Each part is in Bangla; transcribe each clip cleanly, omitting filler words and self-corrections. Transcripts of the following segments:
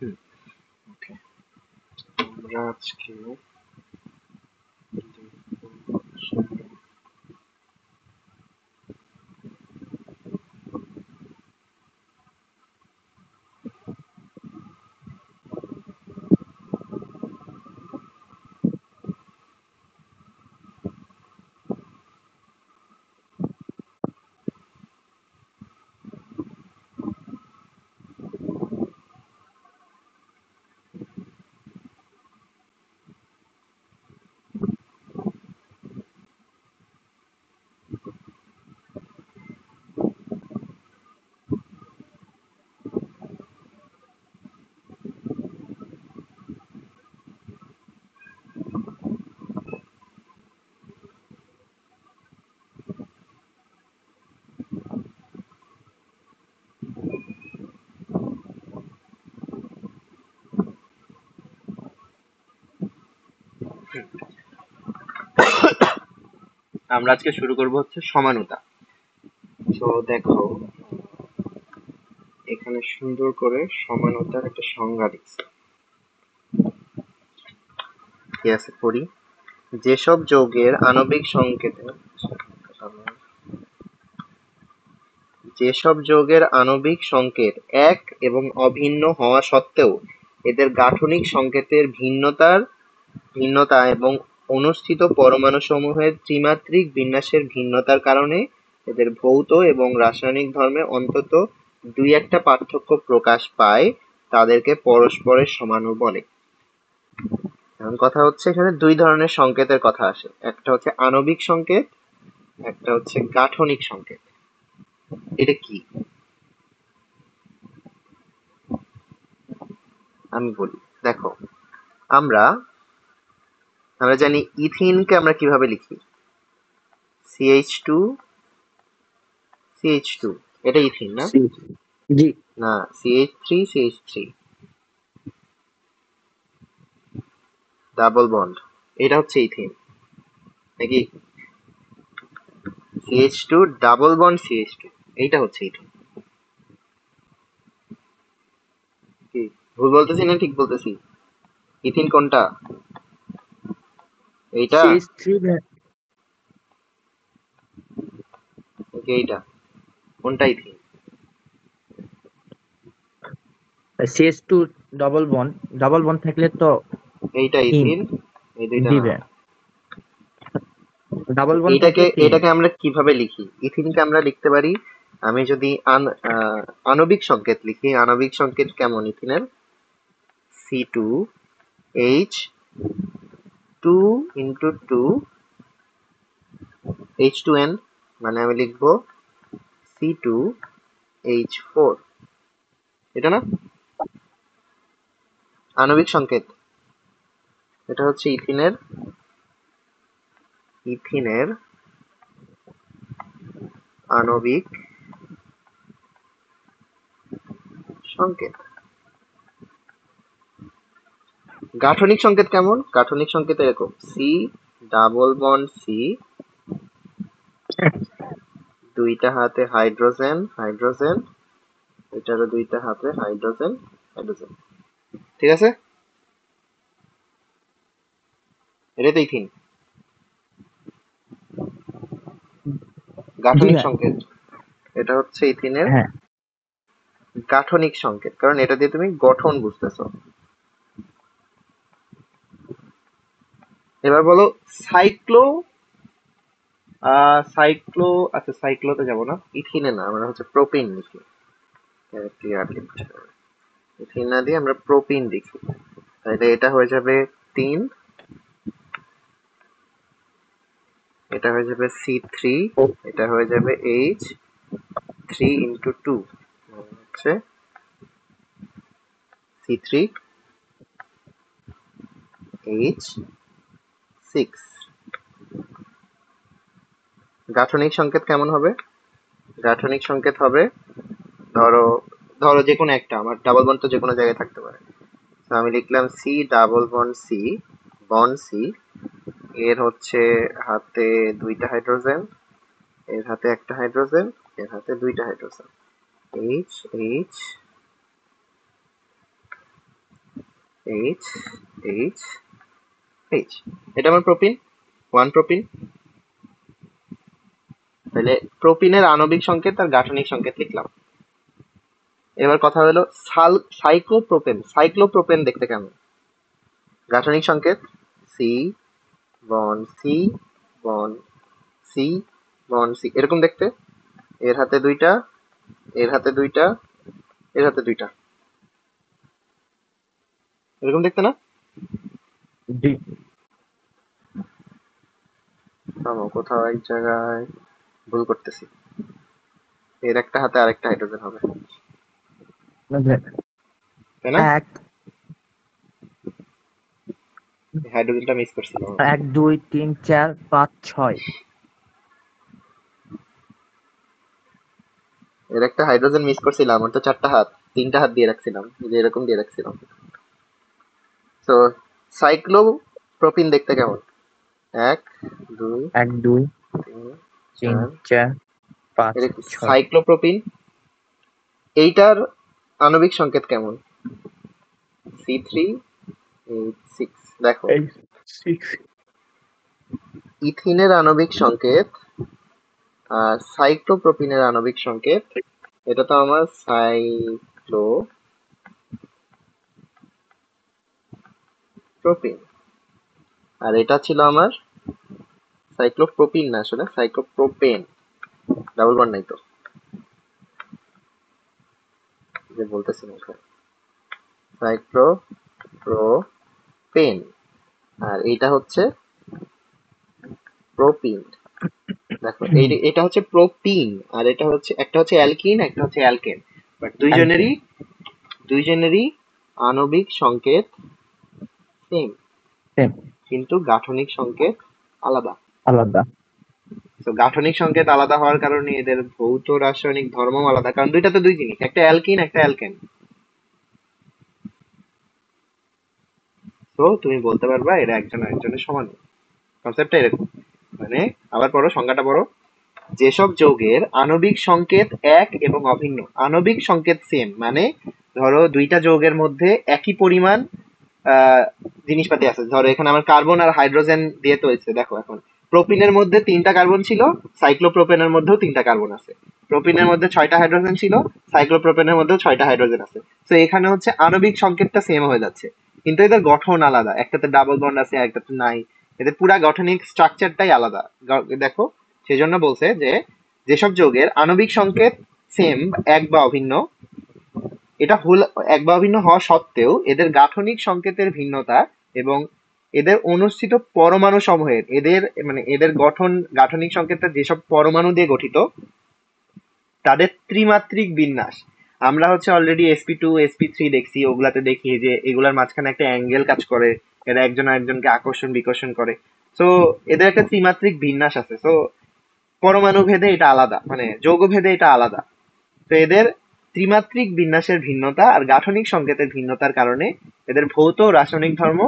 হুম, ওকে। আমরা আজকে শুরু করব হচ্ছে সমানুতা। তো দেখো, এখানে সুন্দর করে সমানুতার একটা সংজ্ঞা দিচ্ছে। কি আছে পড়ি। যেসব যৌগের আণবিক সংকেতে যেসব যৌগের আণবিক সংকেত এক এবং অভিন্ন হওয়া সত্ত্বেও এদের গাঠনিক সংকেতের ভিন্নতা এবং অনুষ্ঠিত পরমাণুসমূহের ত্রিমাত্রিক বিন্যাসের ভিন্নতার কারণে এদের ভৌত এবং রাসায়নিক ধর্মে অন্তত দুই একটা পার্থক্য প্রকাশ পায়, তাদেরকে পরস্পরের সমাণু বলে। এখন কথা হচ্ছে, এখানে দুই ধরনের সংকেতের কথা আসে, একটা হচ্ছে আণবিক সংকেত, একটা হচ্ছে গাঠনিক সংকেত। এটা কি আমি বলি। দেখো, আমরা আমরা জানি ইথিনকে আমরা কিভাবে লিখি, CH2CH2, এটা ইথিন না? সি জি না, CH3CH3, ডাবল বন্ড, এটা হচ্ছে ইথিন নাকি? CH2 ডাবল বন্ড CH2, এইটা হচ্ছে ইথিন। কি ভুল বলতেছি না ঠিক বলতেছি? ইথিন কোনটা? এইটা CH3 নাকি এইটা? কোনটা ইথিন? CH2 ডাবল বন্ড থাকলে তো এইটা ইন ইথিন, এই দুইটা না। দিবে, ডাবল বন্ড এইটাকে থাকলে তো ইন। এটাকে আমরা কিভাবে লিখি? ইথিনকে আমরা লিখতে পারি, আমি যদি আণবিক সংকেত লিখি, আণবিক সংকেত কেমন ইথিনের? C2H2 ইন্টু 2 H2N, মানে আমি লিখবো C2H4, এটা না আণবিক সংকেত? এটা হচ্ছে ইথিনের আণবিক সংকেত। গাঠনিক সংকেত কেমন? গাঠনিক সংকেত এরকম, C, দুইটা হাতে হাইড্রোজেন, এটারও দুইটা হাতে হাইড্রোজেন। ঠিক আছে, এটাই তো ইথিন, জি গাঠনিক ভাই। সংকেত। এটা হচ্ছে ইথিনের হ্যাঁ, গাঠনিক সংকেত, কারণ এটা দিয়ে তুমি গঠন বুঝতেছো। এবার বলো সাইক্লো সাইক্লো আচ্ছা, সাইক্লোতে যাব না, ইথিনে না, আমরা হচ্ছে প্রোপিন লিখি। ইথিন না দিয়ে আমরা প্রোপিন লিখি, তাহলে এটা হয়ে যাবে 3, এটা হয়ে যাবে C3, ও এটা হয়ে যাবে H3 × 2, হচ্ছে C3H6। গাঠনিক সংকেত কেমন হবে? গাঠনিক সংকেত হবে, ধরো ধরো যে কোনো একটা, আমার ডাবল বন্ড তো যে কোনো জায়গায় থাকতে পারে। তো আমি লিখলাম C, এর হচ্ছে হাতে দুইটা হাইড্রোজেন, এর হাতে একটা হাইড্রোজেন, এর হাতে দুইটা hydrogen, H H H H, এটা আমার প্রোপিন, 1 প্রোপিন। তাহলে প্রোপিনের আণবিক সংকেত আর গাঠনিক সংকেত লিখলাম। এবার কথা হলো সাইক্লোপ্রোপেন। সাইক্লোপ্রোপেন দেখতে কেমন? গাঠনিক সংকেত C bond C bond C bond C, এরকম দেখতে। এর হাতে দুইটা, এর হাতে দুইটা, এর হাতে দুইটা, এরকম দেখতে না? জি। কোথাও এক জায়গায় ভুল করতেছি। এর একটা হাতে আরেকটা হাইড্রোজেন হবে, তাই না? এক হাইড্রোজেনটা মিস করছিলাম। 1 2 3 4 5 6। এর একটা হাইড্রোজেন মিস করছিলাম, ওর তো 4টা হাত, 3টা হাত দিয়ে রাখছিলাম, যে এরকম দিয়ে রাখছিলাম। তো সাইক্লোপ্রোপিন দেখতে কেমন? 1 2 1 2 3 3 4, 4 5 6। সাইক্লোপ্রোপিন এইটার আণবিক সংকেত কেমন? C3H6। দেখো, 6। ইথিনের আণবিক সংকেত আর সাইক্লোপ্রোপিনের আণবিক সংকেত, এটা তো আমার সাইক্লোপ্রোপিন, আর এটা ছিল আমার সাইক্লোপ্রোপিন, না আসলে সাইক্লোপ্রোপেন। ডাবল বন্ড নাই তো, যে বলতেছি না, সাইক্লোপ্রোপেন। আর এইটা হচ্ছে প্রোপিন। দেখো এটা হচ্ছে প্রোপিন, আর এটা হচ্ছে, একটা হচ্ছে অ্যালকিন, একটা হচ্ছে অ্যালকেন। বাট দুইজনেরই আণবিক সংকেত সেম, সেম, কিন্তু গাঠনিক সংকেত আলাদা। আলাদা। তো গাঠনিক সংকেত আলাদা হওয়ার কারণে এদের ভৌত রাসায়নিক ধর্ম আলাদা, কারণ দুইটা তো দুই জিনিস, একটা অ্যালকিন একটা অ্যালকেন। তো তুমি বলতে পারবা এরা একজন আরেকজনের সমান। কনসেপ্টটা এরকম। মানে আবার পড়ো, সংজ্ঞাটা পড়ো। যেসব যৌগের আণবিক সংকেত এক এবং অভিন্ন, আণবিক সংকেত সেম মানে ধরো দুইটা যৌগের মধ্যে একই পরিমাণ আহ, জিনিসপাতি আছে। ধরো এখানে আমার কার্বন আর হাইড্রোজেন দিয়ে তৈরি। দেখো এখন প্রোপিনের মধ্যে 3টা কার্বন ছিল, সাইক্লোপ্রোপেনের মধ্যেও 3টা কার্বন আছে। প্রোপিনের মধ্যে 6টা হাইড্রোজেন ছিল, সাইক্লোপ্রোপেনের মধ্যেও 6টা হাইড্রোজেন আছে। তো এখানে হচ্ছে আণবিক সংকেতটা সেম হয়ে যাচ্ছে, কিন্তু এদের গঠন আলাদা। একটাতে ডাবল বন্ড আছে, একটাতে নাই। এদের পুরা গঠনিক স্ট্রাকচারটাই আলাদা। দেখো, সেজন্য বলছে যে যেসব যৌগের আণবিক সংকেত সেম, এক বা অভিন্ন, এটা হল এক বা অভিন্ন হওয়া সত্ত্বেও এদের গাঠনিক সংকেতের ভিন্নতা এবং এদের অনুষ্ঠিত পরমাণু সমূহের, এদের মানে এদের গাঠনিক সংকেতটা যেসব পরমাণু দিয়ে গঠিত, তাদের ত্রিমাত্রিক বিন্যাস। আমরা হচ্ছে অলরেডি sp2 sp3 দেখছি, ওগুলাতে দেখি যে এগুলার মাঝখানে একটা অ্যাঙ্গেল কাজ করে, এরা একজন আরেকজনকে আকর্ষণ বিকর্ষণ করে। তো এদের একটা ত্রিমাত্রিক বিন্যাস আছে। তো পরমাণু ভেদে এটা আলাদা, মানে যৌগ ভেদে এটা আলাদা। তো এদের ত্রিমাত্রিক বিন্যাসের ভিন্নতা আর গাঠনিক সংকেতের ভিন্নতার কারণে এদের ভৌত ও রাসায়নিক ধর্ম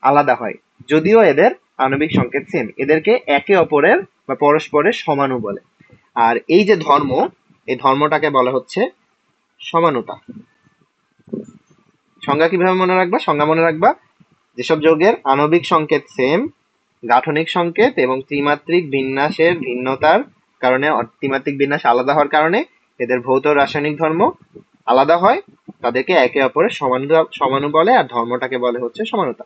আলাদা হয়, যদিও এদের আণবিক সংকেত সেম। এদেরকে একে অপরের বা পরস্পরের সমাণু বলে। আর এই যে ধর্ম, এই ধর্মটাকে বলা হচ্ছে সমানুতা। সংজ্ঞা কিভাবে মনে রাখবা? সংজ্ঞা মনে রাখবা, যেসব যৌগের আণবিক সংকেত সেম, গাঠনিক সংকেত এবং ত্রিমাত্রিক বিন্যাসের ভিন্নতার কারণে, ত্রিমাত্রিক বিন্যাস আলাদা হওয়ার কারণে এদের ভৌত রাসায়নিক ধর্ম আলাদা হয়, তাদেরকে একে অপরের সমানু বলে, আর ধর্মটাকে বলে হচ্ছে সমানুতা।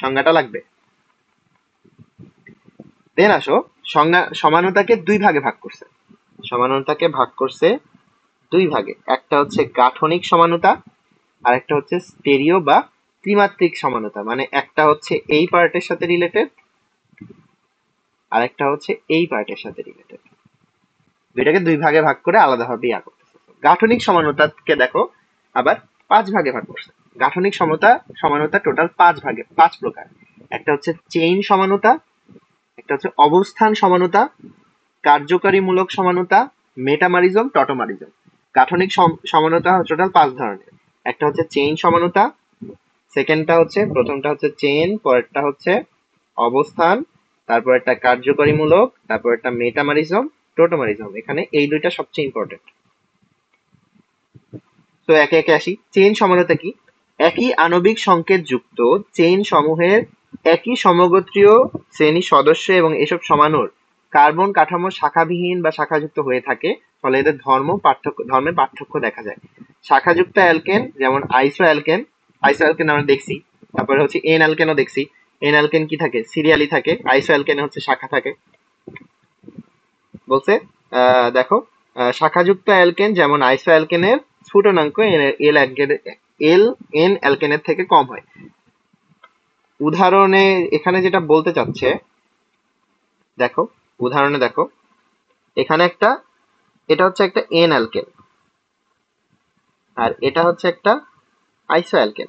সংজ্ঞাটা লাগবে। দেন আসো, সমানুতাকে দুই ভাগে ভাগ করছে। সমানুতাকে ভাগ করছে দুই ভাগে। একটা হচ্ছে গাঠনিক সমানুতা, আর একটা হচ্ছে স্টেরিও বা ত্রিমাত্রিক সমানুতা। মানে একটা হচ্ছে এই পার্টের সাথে রিলেটেড, আর একটা হচ্ছে এই পার্টের সাথে রিলেটেড। দুইটাকে দুই ভাগে ভাগ করে আলাদাভাবে ইয়া করতেছে। গাঠনিক সমানুতাকে দেখো আবার 5 ভাগে ভাগ করছে। গাঠনিক সমানুতা টোটাল 5 ভাগে, 5 প্রকার। একটা হচ্ছে চেইন সমানুতা, একটা হচ্ছে অবস্থান সমানুতা, কার্যকারীমূলক সমানুতা, মেটামারিজম, টটোমারিজম। গাঠনিক সমানুতা টোটাল 5 ধরনের। একটা হচ্ছে চেইন সমানুতা, প্রথমটা হচ্ছে চেইন, পরেরটা হচ্ছে অবস্থান, তারপর একটা কার্যকরীমূলক, তারপর একটা মেটামারিজম, টোটোমারিজম। এখানে এই দুইটা সবচেয়ে ইম্পর্টেন্ট। তো একে একে আসি। চেইন সমানুতা কি? একই আণবিক সংকেত যুক্ত চেইন সমূহের একই সমগোত্রীয় শ্রেণীর সদস্য এবং এসব সমাণুর কার্বন কাঠামো শাখাবিহীন বা শাখাযুক্ত হয়ে থাকে, ফলে এদের ধর্মে পার্থক্য দেখা যায়। শাখাযুক্ত অ্যালকেন যেমন আইসো অ্যালকেন আমরা দেখছি, তারপরে হচ্ছে এন অ্যালকেনও দেখছি। এন অ্যালকেন কি থাকে? সিরিয়ালি থাকে। আইসো অ্যালকেনে হচ্ছে শাখা থাকে। বলছে দেখো, শাখাযুক্ত অ্যালকেন যেমন আইসো অ্যালকেনের স্ফুটনাঙ্ক এল এন অ্যালকেনের থেকে কম হয়। উদাহরণে এখানে যেটা বলতে চাচ্ছে, দেখো উদাহরণে দেখো, এখানে এটা হচ্ছে একটা এন অ্যালকেন আর এটা হচ্ছে একটা আইসো অ্যালকেন।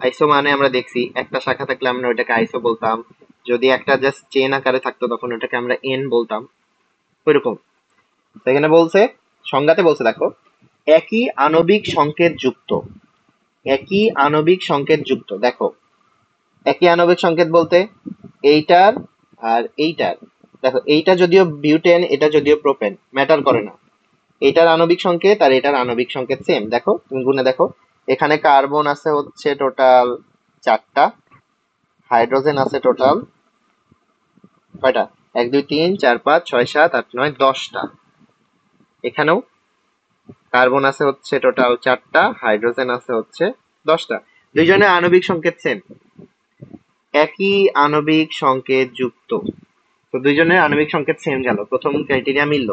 আইসো মানে আমরা দেখছি একটা শাখা থাকলে আমরা ওইটাকে আইসো বলতাম, যদি একটা জাস্ট চেন আকারে থাকতো তখন ওটাকে আমরা এন বলতাম, ওইরকম। এখানে বলছে, সংজ্ঞাতে বলছে দেখো, একই আণবিক সংকেত যুক্ত, একই আণবিক সংকেত যুক্ত। দেখো, একই আণবিক সংকেত বলতে এইটার আর এইটার, দেখো এইটা যদিও বিউটেন, এটা যদিও প্রোপেন, ম্যাটার করে না। এটার আণবিক সংকেত আর এটার আণবিক সংকেত সেম। দেখো তুমি গুণে দেখো, এখানে কার্বন আছে হচ্ছে টোটাল 4টা, হাইড্রোজেন আছে টোটাল কয়টা? 1 2 3 4 5 6 7 8 9 10টা। এখানেও কার্বন আছে হচ্ছে টোটাল 4টা, হাইড্রোজেন আছে হচ্ছে 10টা। দুইজনের আণবিক সংকেত সেম, একই আণবিক সংকেত যুক্ত। তো দুইজনের আণবিক সংকেত সেম গেল, প্রথম ক্রাইটেরিয়া মিলল।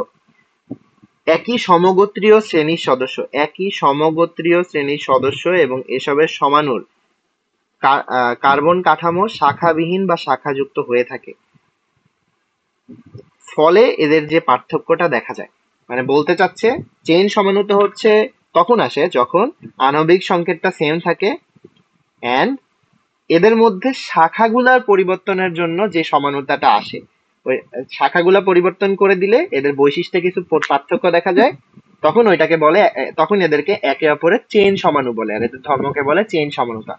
একই সমগোত্রীয় শ্রেণীর সদস্য, একই সমগোত্রীয় শ্রেণীর সদস্য এবং এসবের সমাণুর কার্বন কাঠামো শাখাবিহীন বা শাখাযুক্ত হয়ে থাকে, ফলে এদের যে পার্থক্যটা দেখা যায়। মানে বলতে চাচ্ছে চেইন সমানুতা হচ্ছে তখন আসে যখন আণবিক সংকেতটা সেম থাকে অ্যান্ড এদের মধ্যে শাখাগুলার পরিবর্তনের জন্য যে সমানুতাটা আসে, ওই শাখাগুলা পরিবর্তন করে দিলে এদের বৈশিষ্ট্যে কিছু পার্থক্য দেখা যায়, তখন ওইটাকে বলে, তখন এদেরকে একে অপরের চেইন সমাণু বলে, আর এদের ধর্মকে বলে চেইন সমানুতা।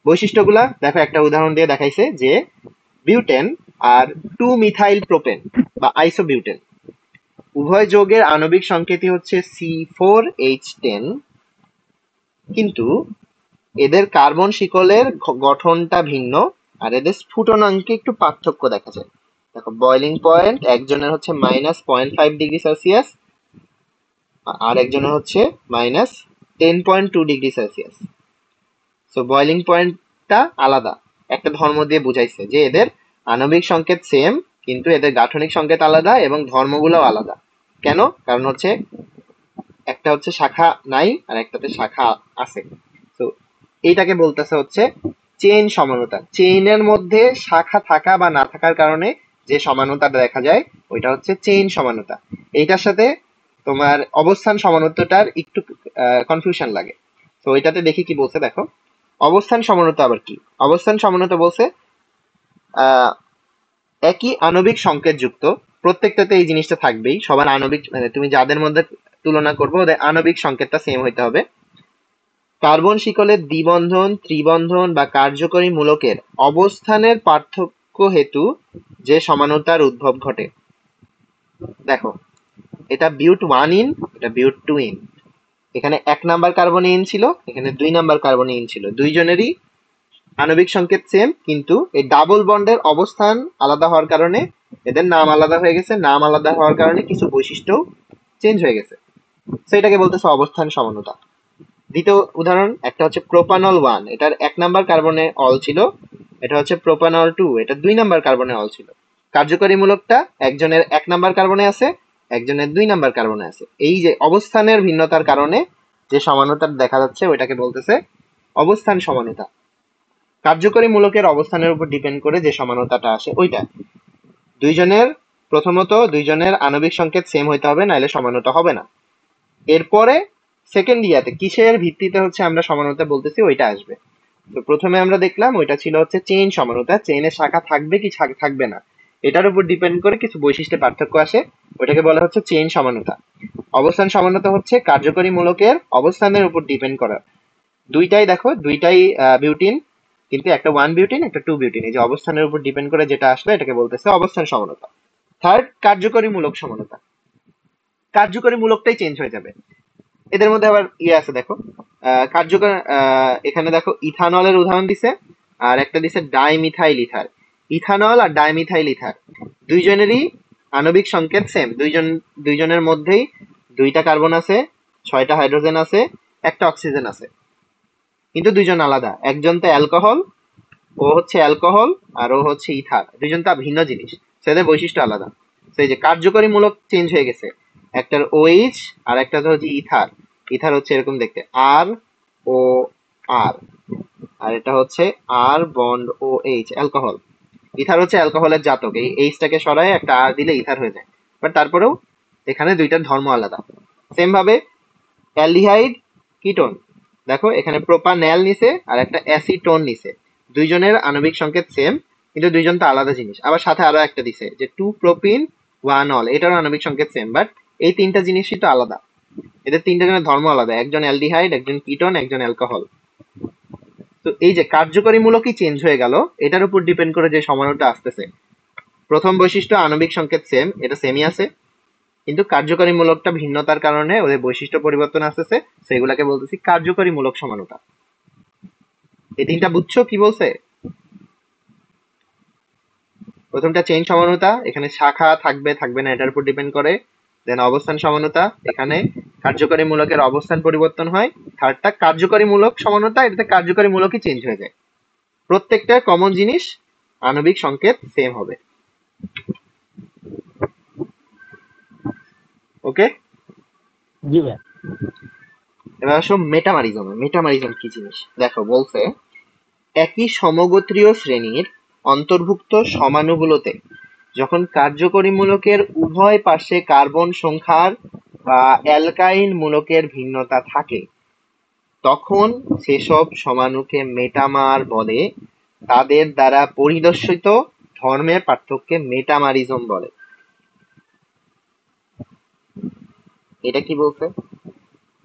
বৈশিষ্ট্যগুলা দেখো, একটা উদাহরণ দিয়ে দেখাইছে যে বিউটেন আর 2 মিথাইল প্রোপেন বা আইসোবিউটেন উভয় যৌগের আণবিক সংকেতই হচ্ছে C4H10, কিন্তু এদের কার্বন শিকলের গঠনটা ভিন্ন আর এদের স্ফুটনাঙ্কে একটু পার্থক্য দেখা যায়। দেখো, বয়লিং পয়েন্ট একজনের হচ্ছে -0.5°C আর একজনের হচ্ছে -10.2°C। সো বয়লিং পয়েন্টটা আলাদা, একটা ধর্ম দিয়ে বুঝাইছে যে এদের আণবিক সংকেত সেম কিন্তু এদের গাঠনিক সংকেত আলাদা এবং ধর্মগুলোও আলাদা। কেন? কারণ হচ্ছে একটা হচ্ছে শাখা নাই আর একটাতে শাখা আছে। তো এইটাকে বলতেছে হচ্ছে চেইন সমানতা। চেইনের মধ্যে শাখা থাকা বা না থাকার কারণে যে সমানতাটা দেখা যায় ওইটা হচ্ছে চেইন সমানতা। এইটার সাথে তোমার অবস্থান সমানতাটার একটু কনফিউশন লাগে। তো ওইটাতে দেখি কি বলছে, দেখো অবস্থান সমানতা আবার কি। অবস্থান সমানতা বলছে একই আণবিক সংকেত যুক্ত, প্রত্যেকটাতে এই জিনিসটা থাকবেই, সবার আণবিক মানে তুমি যাদের মধ্যে তুলনা করবো ওদের আণবিক সংকেতটা সেম হইতে হবে। কার্বন শিকলের দ্বিবন্ধন, ত্রিবন্ধন বা কার্যকরী মূলকের অবস্থানের পার্থক্য হেতু যে সমানতার উদ্ভব ঘটে। দেখো, এটা বিউট 1 ইন, এটা বিউট 2 ইন। এখানে 1 নাম্বার কার্বনে ইন ছিল, এখানে 2 নাম্বার কার্বনে ইন ছিল। দুইজনেরই আণবিক সংকেত সেম, কিন্তু এই ডাবল বন্ডের অবস্থান আলাদা হওয়ার কারণে এদের নাম আলাদা হয়ে গেছে। নাম আলাদা হওয়ার কারণে কিছু বৈশিষ্ট্য চেঞ্জ হয়ে গেছে। সেটাকে বলতেছে অবস্থান সমানতা। দ্বিতীয় উদাহরণ, একটা হচ্ছে প্রোপানল 1, এটার 1 নাম্বার কার্বনে অল ছিল। এটা হচ্ছে প্রোপানল 2, এটা 2 নাম্বার কার্বনে অল ছিল। কার্যকরী মূলকটা একজনের 1 নাম্বার কার্বনে আছে, একজনের 2 নাম্বার কার্বনে আছে। এই যে অবস্থানের ভিন্নতার কারণে যে সমানতা দেখা যাচ্ছে ওইটাকে বলতেছে অবস্থান সমানতা। কার্যকরী মূলকের অবস্থানের উপর ডিপেন্ড করে যে সমানতাটা আসে ওইটা। প্রথমত দুইজনের আণবিক সংকেত সেম হইতে হবে, নাহলে সমানতা হবে না। এরপরে সেকেন্ড ইয়াতে কিসের ভিত্তিতে হচ্ছে আমরা সমানতা বলতেছি ওইটা আসবে। তো প্রথমে আমরা দেখলাম ওইটা ছিল হচ্ছে চেইন সমানতা, চেইনের শাখা থাকবে কি থাকবে না এটার উপর ডিপেন্ড করে কিছু বৈশিষ্ট্যে পার্থক্য আসে, ওইটাকে বলা হচ্ছে চেইন সমানতা। অবস্থান সমানতা হচ্ছে কার্যকরী মূলকের অবস্থানের উপর ডিপেন্ড করা। দুইটাই দেখো, দুইটাই বিউটিন, কিন্তু একটা 1 বিউটিন একটা 2 বিউটিন। এই যে অবস্থানের উপর ডিপেন্ড করে যেটা আসলো এটাকে বলতেছে অবস্থান সমানতা। থার্ড, কার্যকরী মূলক সমানতা। কার্যকরী মূলকটাই চেঞ্জ হয়ে যাবে। এদের মধ্যে আবার ইয়ে আছে দেখো, কার্যকর এখানে দেখো ইথানলের উদাহরণ দিছে, আর একটা দিছে ডাইমিথাইল ইথার। ইথানল আর ডাইমিথাইল ইথার দুইজনেরই আণবিক সংকেত সেম, দুইজনের মধ্যেই 2টা কার্বন আছে, 6টা হাইড্রোজেন আছে, একটা অক্সিজেন আছে, কিন্তু দুইজন আলাদা। একজন তো অ্যালকোহল, ও হচ্ছে অ্যালকোহল, আর ও হচ্ছে ইথার, দুইজন তো ভিন্ন জিনিস, সেদের বৈশিষ্ট্য আলাদা। সেই যে কার্যকরী মূলক চেঞ্জ হয়ে গেছে, একটার ওএইচ আর একটা হচ্ছে ইথার। ইথার হচ্ছে এরকম দেখতে, আর ও আর, আর এটা হচ্ছে R bond O H, alcohol. Ether হচ্ছে অ্যালকোহলের জাতক, এই এইচটাকে সরায় একটা আর দিলে ইথার হয়ে যায়। বাট তারপরেও এখানে দুইটার ধর্ম আলাদা। সেম ভাবে অ্যালডিহাইড কিটোন, দেখো এখানে প্রোপানল নিছে আর একটা অ্যাসিটোন নিছে, দুইজনের আণবিক সংকেত সেম, কিন্তু দুইজন তো আলাদা জিনিস। আবার সাথে আরো একটা দিছে যে 2 প্রোপিন 1 অল, এটারও আণবিক সংকেত সেম, বাট এই তিনটা জিনিসই তো আলাদা। এদের তিনটা জনের ধর্ম আলাদা, একজন অ্যালডিহাইড, একজন কিটোন, একজন অ্যালকোহল। তো এই যে কার্যকরী মূলকই চেঞ্জ হয়ে গেল, এটার উপর ডিপেন্ড করে যে সমানুটা আসতেছে। প্রথম বৈশিষ্ট্য আণবিক সংকেত সেম, এটা সেমই আছে, কিন্তু কার্যকরী মূলকটা ভিন্নতার কারণে ওদের বৈশিষ্ট্য পরিবর্তন আসতেছে, সেগুলাকে বলতেছি কার্যকরী মূলক সমানুতা। এই তিনটা বুঝছো কি বলছে? প্রথমটা চেইন সমানুতা, এখানে শাখা থাকবে থাকবে না এটার উপর ডিপেন্ড করে। দেন অবস্থান সমানুতা, এখানে কার্যকরী মূলকের অবস্থান পরিবর্তন হয়। থার্ডটা কার্যকরী মূলক সমানুতা, এটাতে কার্যকরী মূলকই চেঞ্জ হয়ে যায়। প্রত্যেকটা কমন জিনিস, আণবিক সংকেত সেম হবে। ওকে, জি ভাই। এবার আসো মেটামারিজমে। মেটামারিজম কি জিনিস দেখো, বলছে একই সমগোত্রীয় শ্রেণীর অন্তর্ভুক্ত সমাণুগুলোতে যখন কার্যকরী মূলকের উভয় পাশে কার্বন সংখ্যার বা অ্যালকাইল মূলকের ভিন্নতা থাকে, তখন সেসব সমাণুকে মেটামার বলে। তাদের দ্বারা পরিদর্শিত ধর্মের পার্থক্যকে মেটামারিজম বলে। এটা কি বলছে?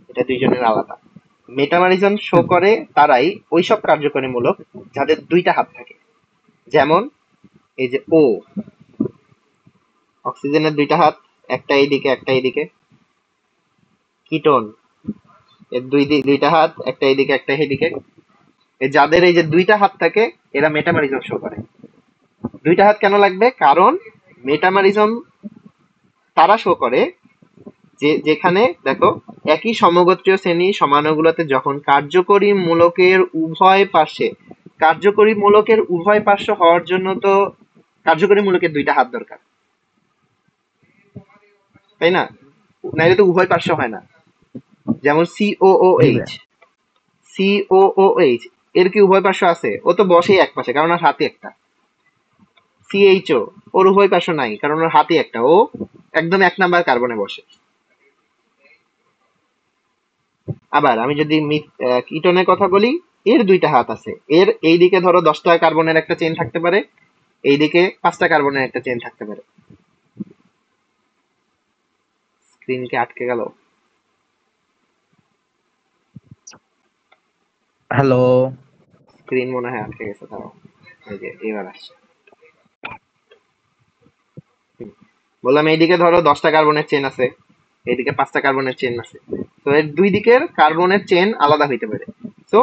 এটা দুইজনের আলাদা। মেটামারিজম শো করে তারাই ওইসব কার্যকরী মূলক যাদের 2টা হাত থাকে। যেমন এই যে ও, অক্সিজেনের 2টা হাত, একটা এইদিকে একটা এইদিকে। কিটোন, এর 2টা হাত, একটা এইদিকে একটা এইদিকে। যাদের এই যে 2টা হাত থাকে, এরা মেটামারিজম শো করে। 2টা হাত কেন লাগবে? কারণ মেটামারিজম তারা শো করে যে যেখানে দেখো একই সমগোত্রীয় শ্রেণী সমাণুগুলোতে যখন কার্যকরী মূলকের উভয় পার্শ্ব হওয়ার জন্য তো কার্যকরী মূলকের 2টা হাত দরকার, তাই না? নাইলে তো উভয় পার্শ্ব হয় না। যেমন জি ভাই। সিওওএইচ, এর কি উভয় পার্শ্ব আছে? ও তো বসেই এক পাশে, কারণ ওর হাতে একটা। সিএইচও, ওর উভয় পার্শ্ব নাই, কারণ ওর হাতে একটা, ও একদম 1 নাম্বার কার্বনে বসে। আবার আমি যদি কিটোনের কথা বলি, এর 2টা হাত আছে। এর এইদিকে ধরো 10টা কার্বনের একটা চেন থাকতে পারে, এইদিকে 5টা কার্বনের একটা চেন থাকতে পারে। স্ক্রিন কি আটকে গেল? হ্যালো। স্ক্রিন মনে হয় আটকে গেছে, তাও এই যে এবার আসছে। বললাম এইদিকে ধরো 10টা কার্বনের চেন আছে, এইদিকে 5টা কার্বনের চেন আছে, তো এর 2 দিকের কার্বনের চেন আলাদা হইতে পারে। তো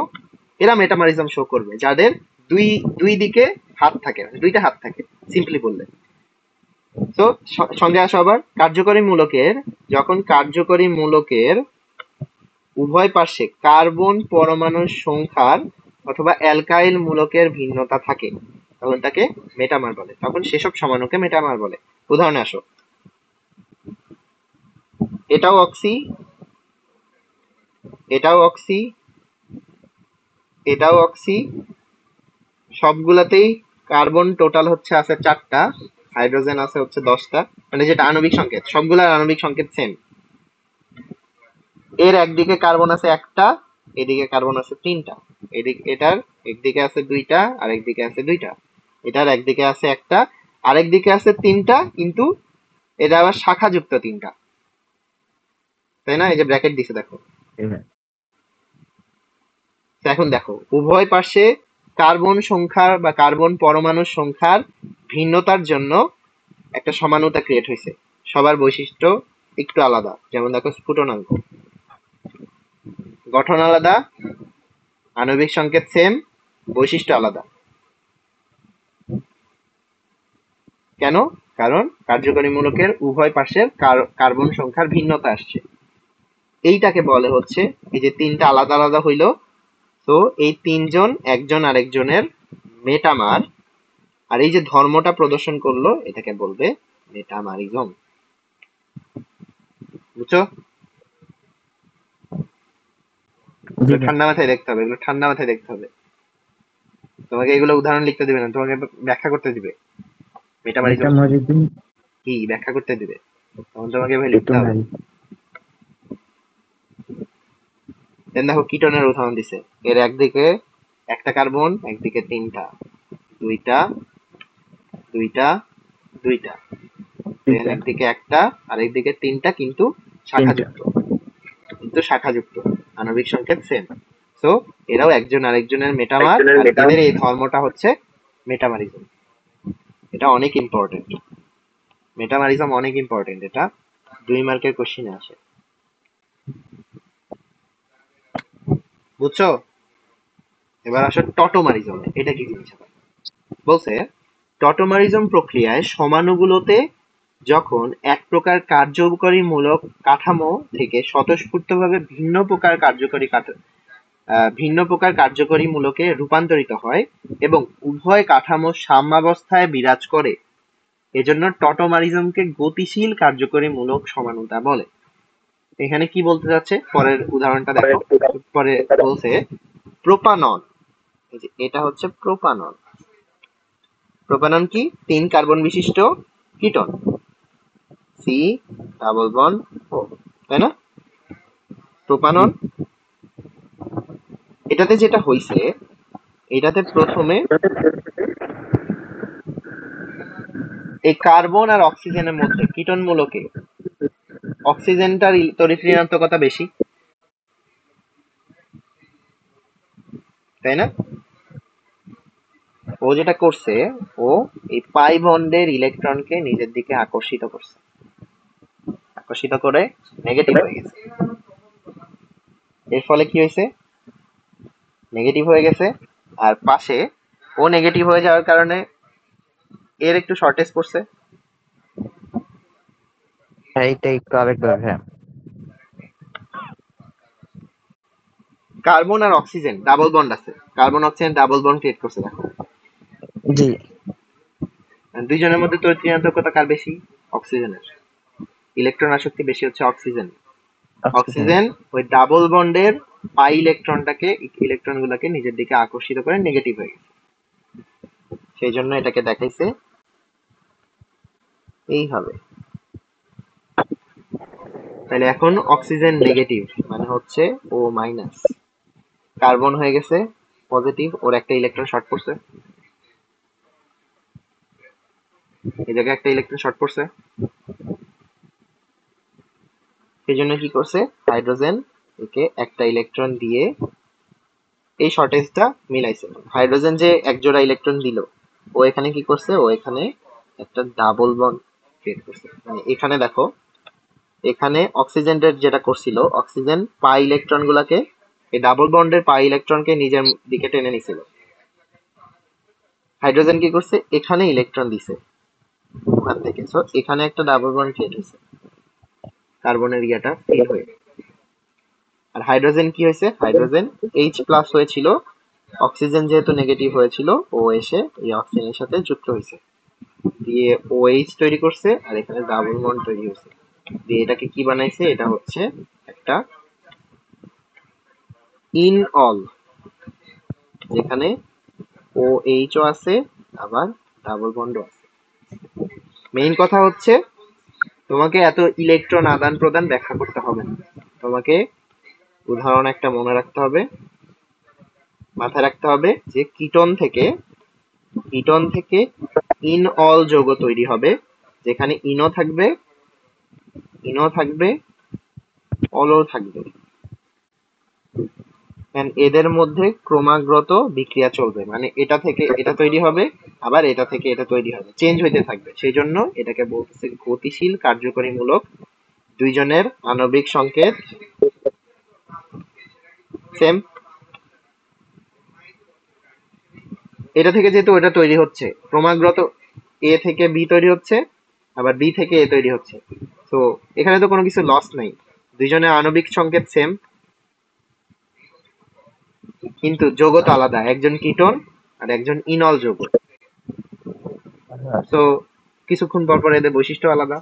এরা মেটামারিজম শো করবে যাদের দুই দুই দিকে হাত থাকে, 2টা হাত থাকে, সিম্পলি বললে। তো সঙ্গে আসো আবার কার্যকরী মূলকের উভয় পার্শ্বে কার্বন পরমাণুর সংখ্যার অথবা অ্যালকাইল মূলকের ভিন্নতা থাকে, তখন তাকে মেটামার বলে। তখন সেসব সমাণুকে মেটামার বলে। উদাহরণে আসো, এটাও অক্সি, এটাও অক্সি, এটাও অক্সি, সবগুলাতেই কার্বন টোটাল হচ্ছে আছে 4টা, হাইড্রোজেন আছে হচ্ছে 10টা, মানে যেটা আণবিক সংকেত, সবগুলার আণবিক সংকেত সেম। এর একদিকে কার্বন আছে একটা, এদিকে কার্বন আছে 3টা। এটার একদিকে আছে 2টা আর একদিকে আছে 2টা। এটার একদিকে আছে একটা, আরেক দিকে আছে 3টা, কিন্তু এটা আবার শাখাযুক্ত 3টা, তাই না? এই যে ব্র্যাকেট দিছে দেখো। জি ভাই। তো এখন দেখো উভয় পাশে কার্বন সংখ্যার বা কার্বন পরমাণুর সংখ্যার ভিন্নতার জন্য একটা সমানুতা ক্রিয়েট হয়েছে। সবার বৈশিষ্ট্য একটু আলাদা, যেমন দেখো স্ফুটনাঙ্ক। গঠন আলাদা, আণবিক সংকেত সেম, বৈশিষ্ট্য আলাদা। কেন? কারণ কার্যকরী মূলকের উভয় পাশের কার্বন সংখ্যার ভিন্নতা আসছে। এইটাকে বলে হচ্ছে, এই যে তিনটা আলাদা আলাদা হইলো, তো এই তিনজন একজন আরেকজনের মেটামার, আর এই যে ধর্মটা প্রদর্শন করলো এটাকে বলবে মেটামারিজম। বুঝছো? জি ভাইয়া। ঠান্ডা মাথায় দেখতে হবে, এগুলো ঠান্ডা মাথায় দেখতে হবে। তোমাকে এগুলো উদাহরণ লিখতে দিবে না, তোমাকে ব্যাখ্যা করতে দিবে। মেটামারিজম মেটামরিজম কি ব্যাখ্যা করতে দিবে, তখন তোমাকে ভাই লিখতে হবে। মেটামরি দেন দেখো কিটনের উদাহরণ দিছে। এর একদিকে একটা কার্বন, একদিকে তিনটা, দুইটা, দুইটা, দুইটা। দেন দুইটা একদিকে একটা, আর একদিকে তিনটা, কিন্তু তিনটা। শাখাযুক্ত। আণবিক সংকেত সেম। সো এরাও একজন আরেকজনের মেটামার, আর এদের এই ধর্মটা হচ্ছে মেটামারিজম। এটা অনেক ইম্পর্টেন্ট, মেটামারিজম অনেক ইম্পর্টেন্ট। এটা 2 মার্কের কোশ্চিনে আসে। বুঝছো? এবার আসো টটোমারিজম। এটা কি জিনিস? বলছে টটোমারিজম প্রক্রিয়ায় সমাণুগুলোতে যখন এক প্রকার কার্যকরী মূলক কাঠামো থেকে স্বতঃস্ফূর্তভাবে ভিন্ন প্রকার কার্যকরী মূলকে রূপান্তরিত হয় এবং উভয় কাঠামো সাম্যাবস্থায় বিরাজ করে, এজন্য টটোমারিজমকে গতিশীল কার্যকরী মূলক সমানুতা বলে। এখানে কি বলতে যাচ্ছে, পরের উদাহরণটা দেখো। পরে বলছে প্রোপানন। এটা হচ্ছে প্রোপানন। প্রোপানন কি? 3 কার্বন বিশিষ্ট কিটন, সি ডাবল বন্ড ও, তাই না? প্রোপানন। এটাতে যেটা হইছে, এটাতে প্রথমে এই কার্বন আর অক্সিজেনের মধ্যে কিটন মূলকে অক্সিজেনটার তড়িৎ ঋণাত্মকতা বেশি, তাই না? ও যেটা করছে, ও এই পাই বন্ডের ইলেকট্রনকে নিজের দিকে আকর্ষিত করছে, আকর্ষিত করে নেগেটিভ হয়ে গেছে। এর ফলে কি হয়েছে? নেগেটিভ হয়ে গেছে। আর পাশে ও নেগেটিভ হয়ে যাওয়ার কারণে এর একটু শর্টেজ পড়ছে। এইটা একটু আরেকবার ভাইয়া। কার্বন আর অক্সিজেন ডাবল বন্ড আছে, carbon oxygen double bond create করছে। দেখো জি। দুইজনের মধ্যে তড়িৎ ঋণাত্মকতা কার বেশি? অক্সিজেনের। ইলেকট্রন আসক্তি বেশি হচ্ছে অক্সিজেন। অক্সিজেন। অক্সিজেন ওই ডাবল বন্ডের পাই ইলেকট্রন গুলাকে নিজের দিকে আকর্ষিত করে নেগেটিভ হয়ে গেছে। সেই জন্য এটাকে দেখাইছে এইভাবে। তাহলে এখন অক্সিজেন নেগেটিভ মানে হচ্ছে ও মাইনাস, কার্বন হয়ে গেছে পজিটিভ, ওর একটা ইলেকট্রন শর্ট পড়ছে, এই জায়গায় একটা ইলেকট্রন শর্ট পড়ছে। সেই জন্য কি করছে, হাইড্রোজেন একে একটা ইলেকট্রন দিয়ে এই শর্টেজটা মিলাইছে। হাইড্রোজেন যে এক জোড়া ইলেকট্রন দিল, ও এখানে কি করছে, ও এখানে একটা ডাবল বন্ড ক্রিয়েট করছে। মানে এখানে দেখো, এখানে অক্সিজেনের যেটা করছিল, অক্সিজেন পাই ইলেকট্রন গুলাকে, এই ডাবল বন্ডের পাই ইলেকট্রনকে নিজের দিকে টেনে নিছিল। হাইড্রোজেন কি করছে, এখানে ইলেকট্রন দিছে ওখান থেকে, সো এখানে একটা ডাবল বন্ড ক্রিয়েট হয়েছে, কার্বনের ইয়াটা ফিল হয়ে। আর হাইড্রোজেন কি হয়েছে, হাইড্রোজেন এইচ প্লাস হয়েছিল, অক্সিজেন যেহেতু নেগেটিভ হয়েছিল, ও এসে এই অক্সিজেনের সাথে যুক্ত হয়েছে, দিয়ে OH তৈরি করছে, আর এখানে ডাবল বন্ড তৈরি হয়েছে, দিয়ে এটাকে কি বানাইছে, এটা হচ্ছে একটা ইন অল, যেখানে OH ও আছে, আবার ডাবল বন্ডও আছে। মেইন কথা হচ্ছে, তোমাকে এত ইলেকট্রন আদান প্রদান ব্যাখ্যা করতে হবে না, তোমাকে উদাহরণ একটা মনে রাখতে হবে, মাথায় রাখতে হবে যে কিটন থেকে ইন অল যৌগ তৈরি হবে, যেখানে ইনো থাকবে অলও থাকবে, এদের মধ্যে ক্রমাগত বিক্রিয়া চলবে, মানে এটা থেকে এটা তৈরি হবে, আবার এটা থেকে এটা তৈরি হবে, চেঞ্জ হইতে থাকবে। সেই জন্য এটাকে বলতেছে গতিশীল কার্যকরী মূলক দুইজনের আণবিক সংকেত সেম। এটা থেকে যেহেতু ওটা তৈরি হচ্ছে, ক্রমাগত এ থেকে বি তৈরি হচ্ছে, আবার বি থেকে এ তৈরি হচ্ছে, তো এখানে তো কোনো কিছু লস নাই, দুইজনের আণবিক সংকেত সেম, কিন্তু যৌগ তো আলাদা, একজন কিটোন আর একজন ইনল যৌগ। তো কিছুক্ষণ পর পর এদের বৈশিষ্ট্য আলাদা।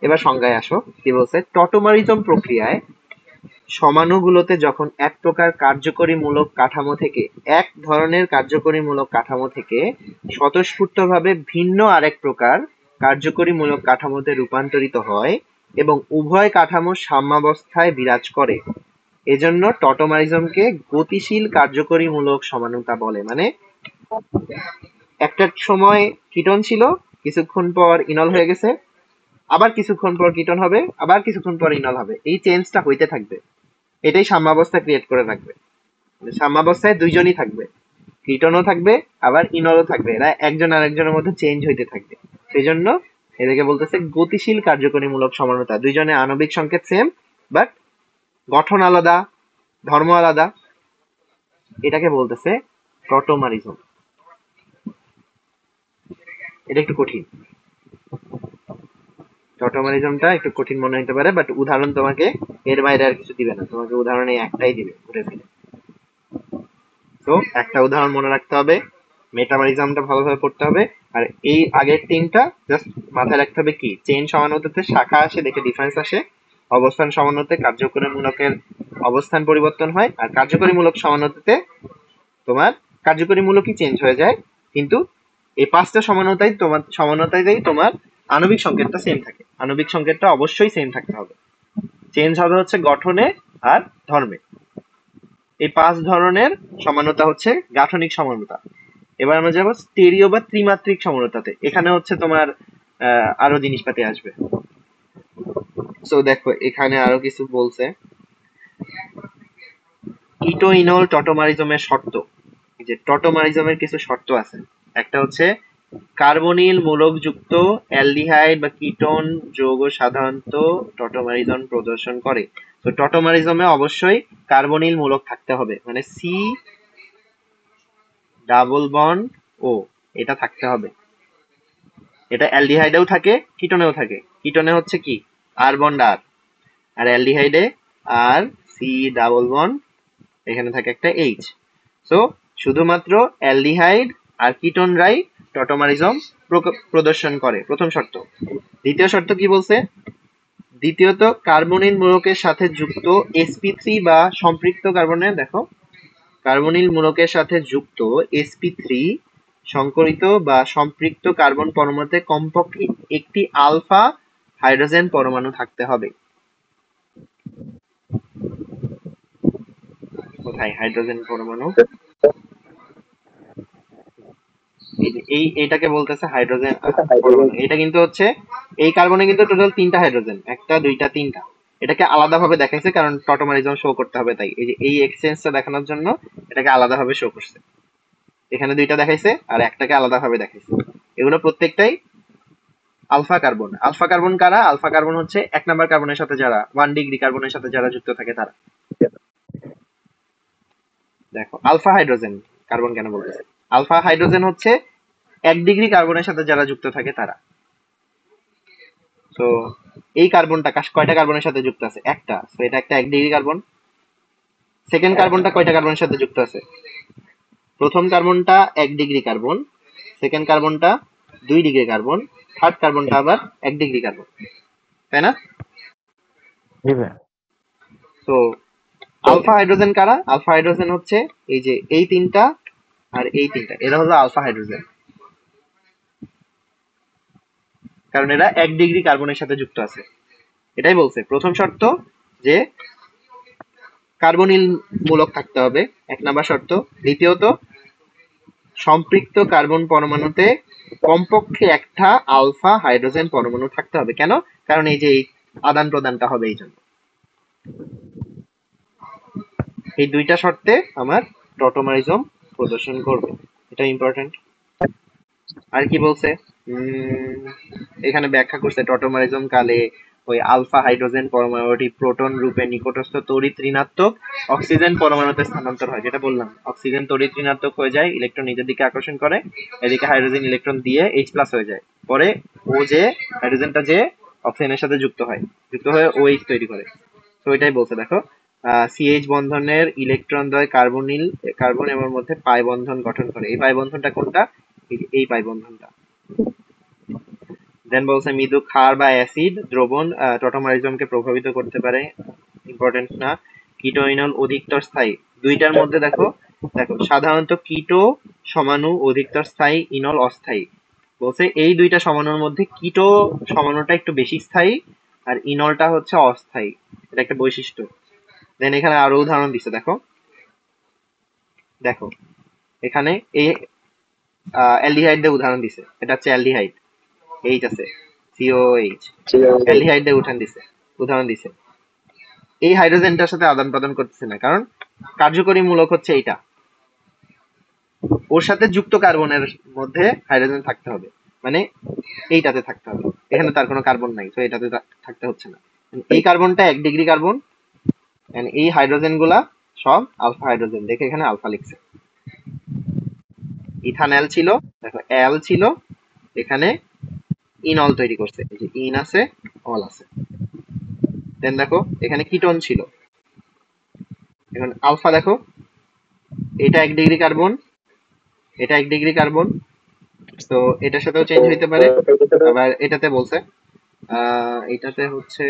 এবার সংজ্ঞায় আসো, কি বলছে? টটোমারিজম প্রক্রিয়ায় সমাণুগুলোতে যখন এক প্রকার কার্যকরীমূলক কাঠামো থেকে, এক ধরনের কার্যকরীমূলক কাঠামো থেকে স্বতঃস্ফূর্তভাবে ভিন্ন আরেক প্রকার কার্যকরীমূলক কাঠামোতে রূপান্তরিত হয় এবং উভয় কাঠামো সাম্যাবস্থায় বিরাজ করে, এজন্য টটোমারিজমকে গতিশীল কার্যকরীমূলক সমানুতা বলে। মানে একটা সময় কিটোন ছিল, কিছুক্ষণ পর ইনল হয়ে গেছে, আবার কিছুক্ষণ পর কিটোন হবে, আবার কিছুক্ষণ পর ইনল হবে, এই চেঞ্জটা হইতে থাকবে, এটাই সাম্যাবস্থা ক্রিয়েট করে রাখবে। সাম্যাবস্থায় দুইজনই থাকবে, কিটোনও থাকবে আবার ইনলও থাকবে, এরা একজন আরেকজনের মধ্যে চেঞ্জ হইতে থাকবে। সেই জন্য এদেরকে বলতেছে গতিশীল কার্যকরীমূলক সমানতা। দুইজনের আণবিক সংকেত সেম, বাট গঠন আলাদা, ধর্ম আলাদা, এটাকে বলতেছে টটোমারিজম। এটা একটু কঠিন, টটোমারিজমটা একটু কঠিন মনে হতে পারে, বাট উদাহরণ তোমাকে এর বাইরে আর কিছু দিবে না, তোমাকে উদাহরণ এই একটাই দিবে ঘুরে ফিরে। তো একটা উদাহরণ মনে রাখতে হবে, মেটামারিজমটা ভালোভাবে পড়তে হবে, আর এই আগের তিনটা জাস্ট মাথায় রাখতে হবে। কি চেইন সমানুতাতে শাখা আসে দেখে ডিফারেন্স আসে, অবস্থান সমানুতাতে কার্যকরীমূলকের অবস্থান পরিবর্তন হয়, আর কার্যকরীমূলক সমানুতাতে তোমার কার্যকরীমূলকই চেঞ্জ হয়ে যায়, কিন্তু এই পাঁচটা সমানুতাতেই তোমার আণবিক সংকেতটা সেম থাকে। আণবিক সংকেতটা অবশ্যই সেম থাকতে হবে, চেঞ্জ হবে হচ্ছে গঠনে আর ধর্মে। এই পাঁচ ধরনের সমানতা হচ্ছে গাঠনিক সমানতা। এবার আমরা যাবো স্টেরিও বা ত্রিমাত্রিক সমানতাতে, এখানে হচ্ছে তোমার আরো জিনিসপাতি আসবে। সো দেখো এখানে আরো কিছু বলছে, কিটো ইনল টটোমারিজমের শর্ত। যে টটোমারিজমের কিছু শর্ত আছে, একটা হচ্ছে কার্বনিল মূলকযুক্ত অ্যালডিহাইড বা কিটোন যৌগ সাধারণত টটোমারিজম প্রদর্শন করে। তো টটোমারিজমে অবশ্যই কার্বনিল মূলক থাকতে হবে, মানে সি ডাবল বন্ড ও, এটা থাকতে হবে। এটা অ্যালডিহাইডেও থাকে, কিটোনেও থাকে। কিটোনে হচ্ছে কি আর বন্ড আর, আর অ্যালডিহাইডে আর সি ডাবল বন্ড, এখানে থাকে একটা এইচ। সো শুধুমাত্র অ্যালডিহাইড আর কিটোনরাই টটোমারিজম প্রদর্শন করে, প্রথম শর্ত। দ্বিতীয় শর্ত কি বলছে? দ্বিতীয়ত কার্বনিল মূলকের সাথে যুক্ত sp3 বা সম্পৃক্ত কার্বনের, দেখো কার্বনিল মূলকের সাথে যুক্ত sp3 সংকরিত বা সম্পৃক্ত কার্বন পরমাণুতে কমপক্ষে একটি আলফা হাইড্রোজেন পরমাণু থাকতে হবে। কোথায় হাইড্রোজেন পরমাণু? এইটাকে বলতেছে হাইড্রোজেন পরমাণু। এটা কিন্তু হচ্ছে এই কার্বনে কিন্তু টোটাল তিনটা হাইড্রোজেন, একটা দুইটা তিনটা। এটাকে আলাদাভাবে দেখাইছে কারণ টটোমারিজম শো করতে হবে, তাই এই যে এই এক্সচেঞ্জটা দেখানোর জন্য এটাকে আলাদাভাবে শো করছে। এখানে দুইটা দেখাইছে আর একটাকে আলাদাভাবে দেখাইছে। এগুলো প্রত্যেকটাই আলফা কার্বন। আলফা কার্বন কারা? আলফা কার্বন হচ্ছে 1 নাম্বার কার্বনের সাথে যারা 1 ডিগ্রি কার্বনের সাথে যারা যুক্ত থাকে তারা। দেখো আলফা হাইড্রোজেন কার্বন কেন বলতেছে? আলফা হাইড্রোজেন হচ্ছে 1 ডিগ্রি কার্বনের সাথে যারা যুক্ত থাকে তারা। তো এই কার্বনটা কয়টা কার্বনের সাথে যুক্ত আছে? একটা। তো এটা একটা 1 ডিগ্রি কার্বন। সেকেন্ড কার্বনটা কয়টা কার্বনের সাথে যুক্ত আছে? প্রথম কার্বনটা 1 ডিগ্রি কার্বন, সেকেন্ড কার্বনটা 2 ডিগ্রি কার্বন, থার্ড কার্বনটা আবার 1 ডিগ্রি কার্বন, তাই না? তো আলফা হাইড্রোজেন কারা? আলফা হাইড্রোজেন হচ্ছে এই যে এই তিনটা আর এই তিনটা, এরা হলো আলফা হাইড্রোজেন, কারণ এরা 1 ডিগ্রি কার্বনের সাথে যুক্ত আছে। এটাই বলছে প্রথম শর্ত, যে কার্বনিল মূলক থাকতে হবে, 1 নাম্বার শর্ত। দ্বিতীয়ত সম্পৃক্ত কার্বন পরমাণুতে কমপক্ষে একটা আলফা হাইড্রোজেন পরমাণু থাকতে হবে। কেন? কারণ এই যে আদান প্রদানটা হবে এই জন্য। এই দুইটা শর্তে আমার টটোমারিজম প্রদর্শন করবে, এটা ইম্পর্টেন্ট। আর কি বলছে? এখানে ব্যাখ্যা করছে টটোমারিজম কালে ওই আলফা হাইড্রোজেন পরমাণুটি প্রোটন রূপে নিকটস্থ তড়িৎ ঋণাত্মক অক্সিজেন পরমাণুতে স্থানান্তর হয়, যেটা বললাম অক্সিজেন তড়িৎ ঋণাত্মক হয়ে যায়, ইলেকট্রন নিজের দিকে আকর্ষণ করে, এদিকে হাইড্রোজেন ইলেকট্রন দিয়ে H+ হয়ে যায়, পরে ও যে হাইড্রোজেনটা যে অক্সিজেনের সাথে যুক্ত হয়ে OH তৈরি করে। তো এটাই বলছে দেখো, CH বন্ধনের ইলেকট্রন দ্বয় কার্বন এর মধ্যে পাই বন্ধন গঠন করে। এই পাই বন্ধনটা কোনটা? এই পাই বন্ধনটা। দেন বলছে মৃদু ক্ষার বা অ্যাসিড দ্রবণ টটোমারিজমকে প্রভাবিত করতে পারে, ইম্পর্টেন্ট না। কিটো ইনল অধিকতর স্থায়ী, দুইটার মধ্যে দেখো দেখো সাধারণত কিটো সমাণু অধিকতর স্থায়ী, ইনল অস্থায়ী। বলছে এই দুইটা সমাণুর মধ্যে কিটো সমাণুটা একটু বেশি স্থায়ী আর ইনলটা হচ্ছে অস্থায়ী, এটা একটা বৈশিষ্ট্য। দেন এখানে আরো উদাহরণ দিচ্ছে, দেখো দেখো এখানে এই অ্যালডিহাইড দিয়ে উদাহরণ দিছে, এটা হচ্ছে অ্যালডিহাইড, এইচ আছে COH, অ্যালডিহাইড দিয়ে উদাহরণ দিছে। এই হাইড্রোজেনটার সাথে আদান প্রদান করতেছে না, কারণ কার্যকরী মূলক হচ্ছে এইটা, ওর সাথে যুক্ত কার্বনের মধ্যে হাইড্রোজেন থাকতে হবে, মানে এইটাতে থাকতে হবে, এখানে তার কোনো কার্বন নাই, তো এটাতে থাকতে হচ্ছে না। এই কার্বনটা 1 ডিগ্রি কার্বন, এই হাইড্রোজেন গুলা সব আলফা হাইড্রোজেন, দেখে এখানে আলফা লিখছে। ইথানল ছিল, দেখো অ্যাল ছিল, এখানে ইনল তৈরি করছে, এই যে ইন আছে, অল আছে। দেন দেখো এখানে কিটোন ছিল, এখন আলফা দেখো, এটা 1 ডিগ্রি কার্বন, এটা 1 ডিগ্রি কার্বন, তো এটার সাথেও চেঞ্জ হইতে পারে। আবার এটাতে বলছে এটাতে হচ্ছে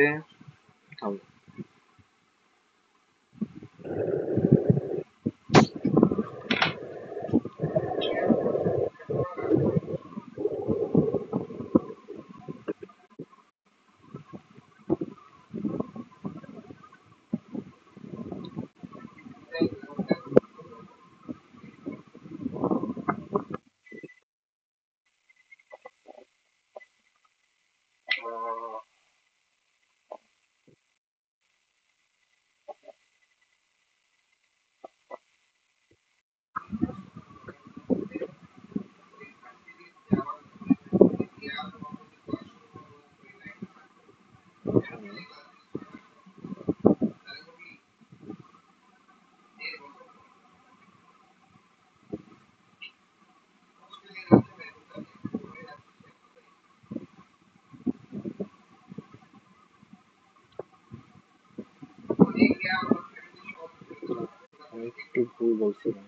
একটু ভুল বলছিলাম,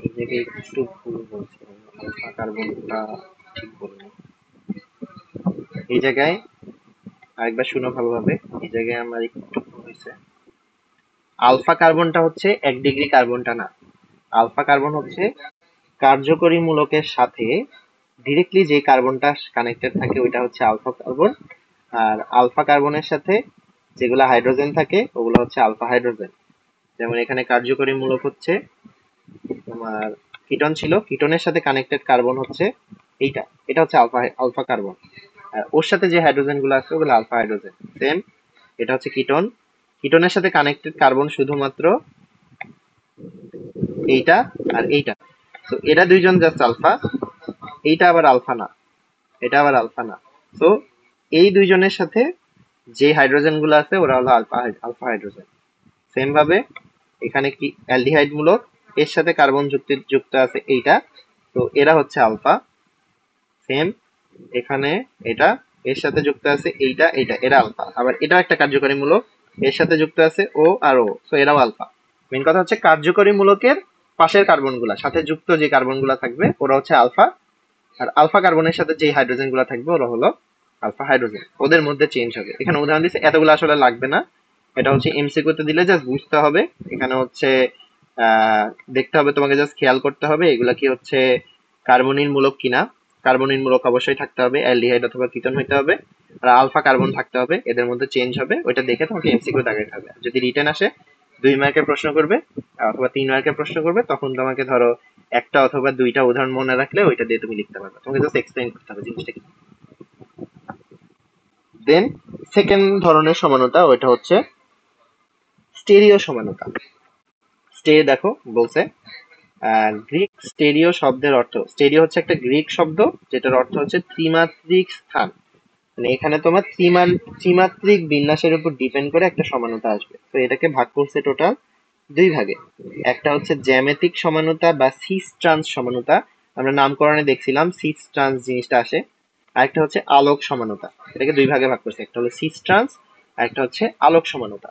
এই জায়গায় একটু ভুল বলছিলাম, আলফা কার্বনটা ঠিক বলিনি। এই জায়গায় আরেকবার শুনো ভালোভাবে, এই জায়গায় আমার একটু ভুল হয়েছে। আলফা কার্বনটা হচ্ছে 1 ডিগ্রি কার্বনটা না, আলফা কার্বন হচ্ছে কার্যকরী মূলকের সাথে ডিরেক্টলি যে কার্বনটা কানেক্টেড থাকে ওইটা হচ্ছে আলফা কার্বন, আর আলফা কার্বনের সাথে যেগুলা হাইড্রোজেন থাকে ওগুলো হচ্ছে আলফা হাইড্রোজেন। যেমন এখানে কার্যকরী মূলক হচ্ছে তোমার কিটোন ছিল, কিটোনের সাথে কানেক্টেড কার্বন হচ্ছে এইটা, এটা হচ্ছে আলফা আলফা কার্বন, আর ওর সাথে যে হাইড্রোজেন গুলো আছে ওগুলো আলফা হাইড্রোজেন। সেম, এটা হচ্ছে কিটোন, কিটোনের সাথে কানেক্টেড কার্বন শুধুমাত্র এইটা আর এইটা, তো এরা দুইজন জাস্ট আলফা, এইটা আবার আলফা না, এটা আবার আলফা না। তো এই দুইজনের সাথে যে হাইড্রোজেন গুলো আছে ওরা হলো আলফা আলফা হাইড্রোজেন। সেম ভাবে এখানে কি অ্যালডিহাইড মূলক, এর সাথে কার্বন যুক্ত আছে এইটা, তো এরা হচ্ছে আলফা। সেম এখানে এটা এর সাথে যুক্ত আছে এইটা এইটা, এরা আলফা। আবার এটাও একটা কার্যকরী মূলক, এর সাথে যুক্ত আছে ও আর ও, তো এরাও আলফা। মেন কথা হচ্ছে কার্যকরী মূলকের পাশের কার্বন গুলা সাথে যুক্ত যে কার্বন গুলা থাকবে ওরা হচ্ছে আলফা, আর আলফা কার্বনের সাথে যে হাইড্রোজেন গুলা থাকবে ওরা হলো আলফা হাইড্রোজেন, ওদের মধ্যে চেঞ্জ হবে। এখানে উদাহরণ দিচ্ছে, এতগুলো আসলে লাগবে না, এটা হচ্ছে এমসিকিউ তে দিলে জাস্ট বুঝতে হবে। এখানে হচ্ছে দেখতে হবে, তোমাকে জাস্ট খেয়াল করতে হবে এগুলা কি হচ্ছে কার্বনিল মূলক কিনা। কার্বনিল মূলক অবশ্যই থাকতে হবে, অ্যালডিহাইড অথবা কিটোন হইতে হবে, আর আলফা কার্বন থাকতে হবে, এদের মধ্যে চেঞ্জ হবে, ওইটা দেখে তোমাকে এমসিকিউ দাগাইতে হবে। যদি রিটেন আসে 2 মার্কের প্রশ্ন করবে অথবা 3 মার্কের প্রশ্ন করবে, তখন তোমাকে ধরো একটা অথবা দুইটা উদাহরণ মনে রাখলে ওইটা দিয়ে তুমি লিখতে পারবে, তোমাকে জাস্ট এক্সপ্লেইন করতে হবে জিনিসটা কি। দেন সেকেন্ড ধরনের সমানতা ওইটা হচ্ছে স্টেরিও সমানতা। দেখো বলছে গ্রিক স্টেরিও শব্দের অর্থ, স্টেরিও হচ্ছে একটা গ্রিক শব্দ যেটার অর্থ হচ্ছে ত্রিমাত্রিক স্থান। মানে এখানে তোমার ত্রিমাত্রিক বিন্যাসের উপর ডিপেন্ড করে একটা সমানতা আসবে। তো এটাকে ভাগ করছে টোটাল দুই ভাগে। একটা হচ্ছে জ্যামিতিক সমানতা বা সিস ট্রান্স সমানতা, আমরা নামকরণে দেখছিলাম সিস ট্রান্স জিনিসটা আসে। আরেকটা হচ্ছে আলোক সমানতা, এটাকে দুই ভাগে ভাগ করছে, একটা হলো সিস ট্রান্স আর একটা হচ্ছে আলোক সমানতা।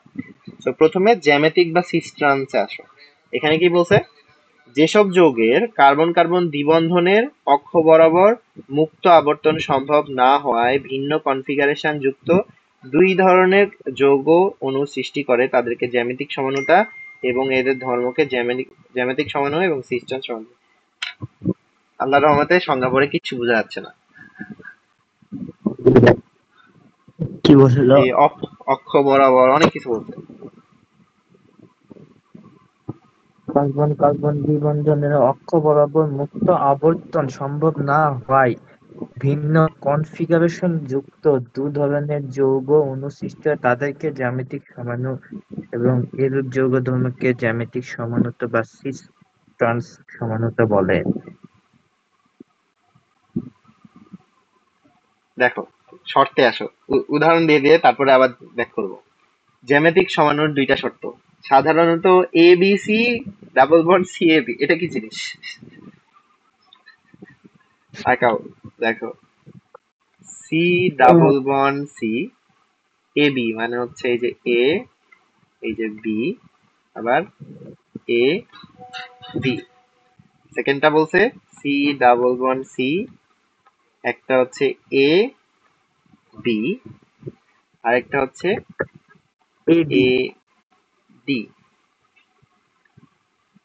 তো প্রথমে জ্যামিতিক বা সিস ট্রান্সে আসো। এখানে কি বলছে, যেসব যৌগের কার্বন কার্বন দ্বিবন্ধনের অক্ষ বরাবর মুক্ত আবর্তন সম্ভব না হওয়ায় ভিন্ন কনফিগারেশন যুক্ত দুই ধরনের যৌগ অণু সৃষ্টি করে তাদেরকে জ্যামিতিক সমানতা এবং এদের ধর্মকে জ্যামিতিক সমাণু এবং সিস্টেম সমাণু। আল্লাহর রহমতে সংজ্ঞা পড়ে কিচ্ছু বোঝা যাচ্ছে না। কি বলছিল? এই অক্ষ বরাবর অনেক কিছু বলছে। কার্বন কার্বন দ্বিবন্ধনের অক্ষ বরাবর মুক্ত আবর্তন সম্ভব না হওয়ায় ভিন্ন কনফিগারেশন যুক্ত দু ধরনের যৌগ অণু সৃষ্টি হয় তাদেরকে জ্যামিতিক সমাণু এবং এরূপ যৌগ ধর্মকে জ্যামিতিক সমানুতা বা সিস ট্রান্স সমানুতা বলে। দেখো, শর্তে আসো, উদাহরণ দিয়ে দিয়ে তারপরে আবার ব্যাক করবো। জ্যামিতিক সমাণুর দুইটা শর্ত, সাধারণত A B C double bond C A B, এটা কি জিনিস আঁকাও? দেখো, C double bond C A B মানে হচ্ছে এই যে এ, এই যে বি, আবার এ বি। সেকেন্ডটা বলছে সি ডাবল বন্ড সি, একটা হচ্ছে এ বি, আরেকটা হচ্ছে এবি। A D.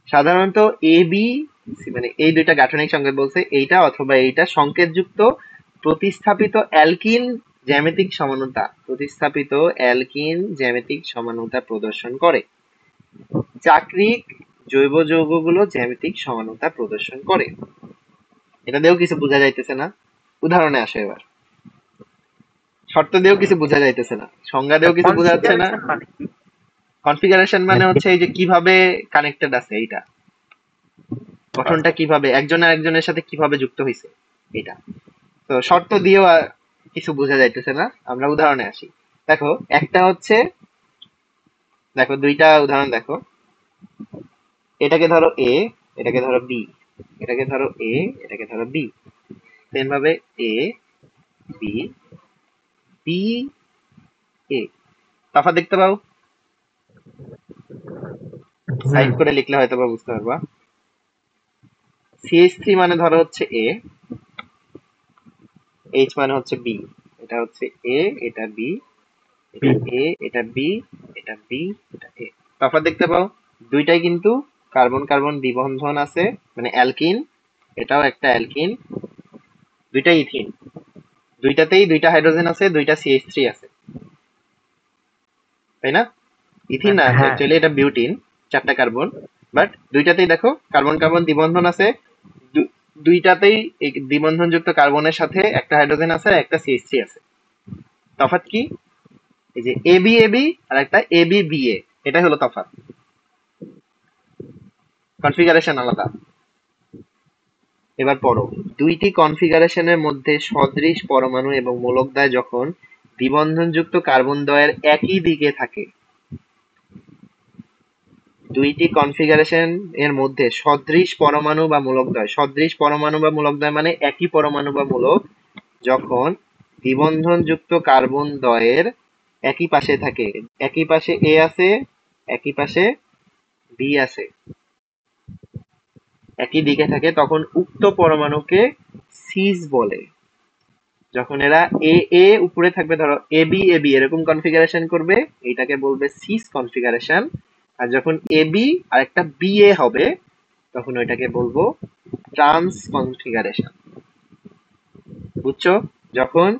সাধারণত এ বি মানে এই দুইটা গাঠনিক সংকেত বলছে এইটা অথবা এইটা সংকেতযুক্ত প্রতিস্থাপিত অ্যালকিন জ্যামিতিক সমানুতা, প্রতিস্থাপিত অ্যালকিন জ্যামিতিক সমানুতা প্রদর্শন করে। চাক্রিক জৈব যৌগগুলো জ্যামিতিক সমানুতা প্রদর্শন করে। এটা দিয়েও কিছু বোঝা যাইতেছে না, উদাহরণে আসে এবার। শর্ত দিয়েও কিছু বোঝা যাইতেছে না, সংজ্ঞা দিয়েও কিছু বোঝা যাচ্ছে না। কনফিগারেশন মানে কি? কনফিগারেশন মানে হচ্ছে এই যে কিভাবে কানেক্টেড আছে, এইটা গঠনটা কিভাবে একজন আরেকজনের সাথে কিভাবে যুক্ত হয়েছে এটা। তো শর্ত দিয়েও কিছু বোঝা যাইতেছে না, আমরা উদাহরণে আসি। দেখো, একটা হচ্ছে, দেখো দুইটা উদাহরণ দেখো, এটাকে ধরো এ, এটাকে ধরো বি, এটাকে ধরো এ, এটাকে ধরো বি। সেম ভাবে এ বি বি এ, তফাৎ দেখতে পাও? হুম। সাইড করে লিখলে হয়তো বা বুঝতে পারবা। সিএইচ থ্রি মানে ধরো হচ্ছে এ, এইচ মানে হচ্ছে বি, এটা হচ্ছে এ, এটা বি, এটা এ, এটা বি, এটা বি, এটা এ। তফাৎ দেখতে পাও? দুইটাই কিন্তু কার্বন কার্বন দ্বিবন্ধন আছে, মানে অ্যালকিন, এটাও একটা অ্যালকিন, দুইটা ইথিন, দুইটাতেই দুইটা হাইড্রোজেন আছে, দুইটা সিএইচ থ্রি আছে, তাই না? ইথিন না, হ্যাঁ। অ্যাকচুয়ালি এটা বিউটিন, চারটা কার্বন, বাট দুইটাতেই দেখো কার্বন কার্বন দ্বিবন্ধন আছে, দুইটাতেই এই দ্বিবন্ধন যুক্ত কার্বনের সাথে একটা হাইড্রোজেন আছে আর একটা সিএইচ থ্রি আছে। তফাৎ কি? এই যে এ বি এ বি আর একটা এ বি বি এ, এটাই হলো তফাৎ, কনফিগারেশন আলাদা। এবার পড়ো, দুইটি কনফিগারেশনের মধ্যে সদৃশ পরমাণু এবং মূলকদ্বয় যখন দ্বিবন্ধনযুক্ত কার্বন দ্বয়ের একই দিকে থাকে, দুইটি কনফিগারেশন এর মধ্যে সদৃশ পরমাণু বা মূলকদ্বয়, সদৃশ পরমাণু বা মূলকদ্বয় মানে একই পরমাণু বা মূলক যখন দ্বিবন্ধনযুক্ত কার্বন দ্বয়ের একই পাশে থাকে, একই পাশে এ আছে, একই পাশে বি আছে, একই দিকে থাকে, তখন উক্ত পরমাণুকে সিস বলে। যখন এরা এ এ উপরে থাকবে, ধরো এ বি এরকম কনফিগারেশন করবে, এটাকে বলবে সিস কনফিগারেশন। আর যখন এ বি আর একটা বি এ হবে, তখন ওইটাকে বলবো ট্রান্স কনফিগারেশন। বুঝছো? যখন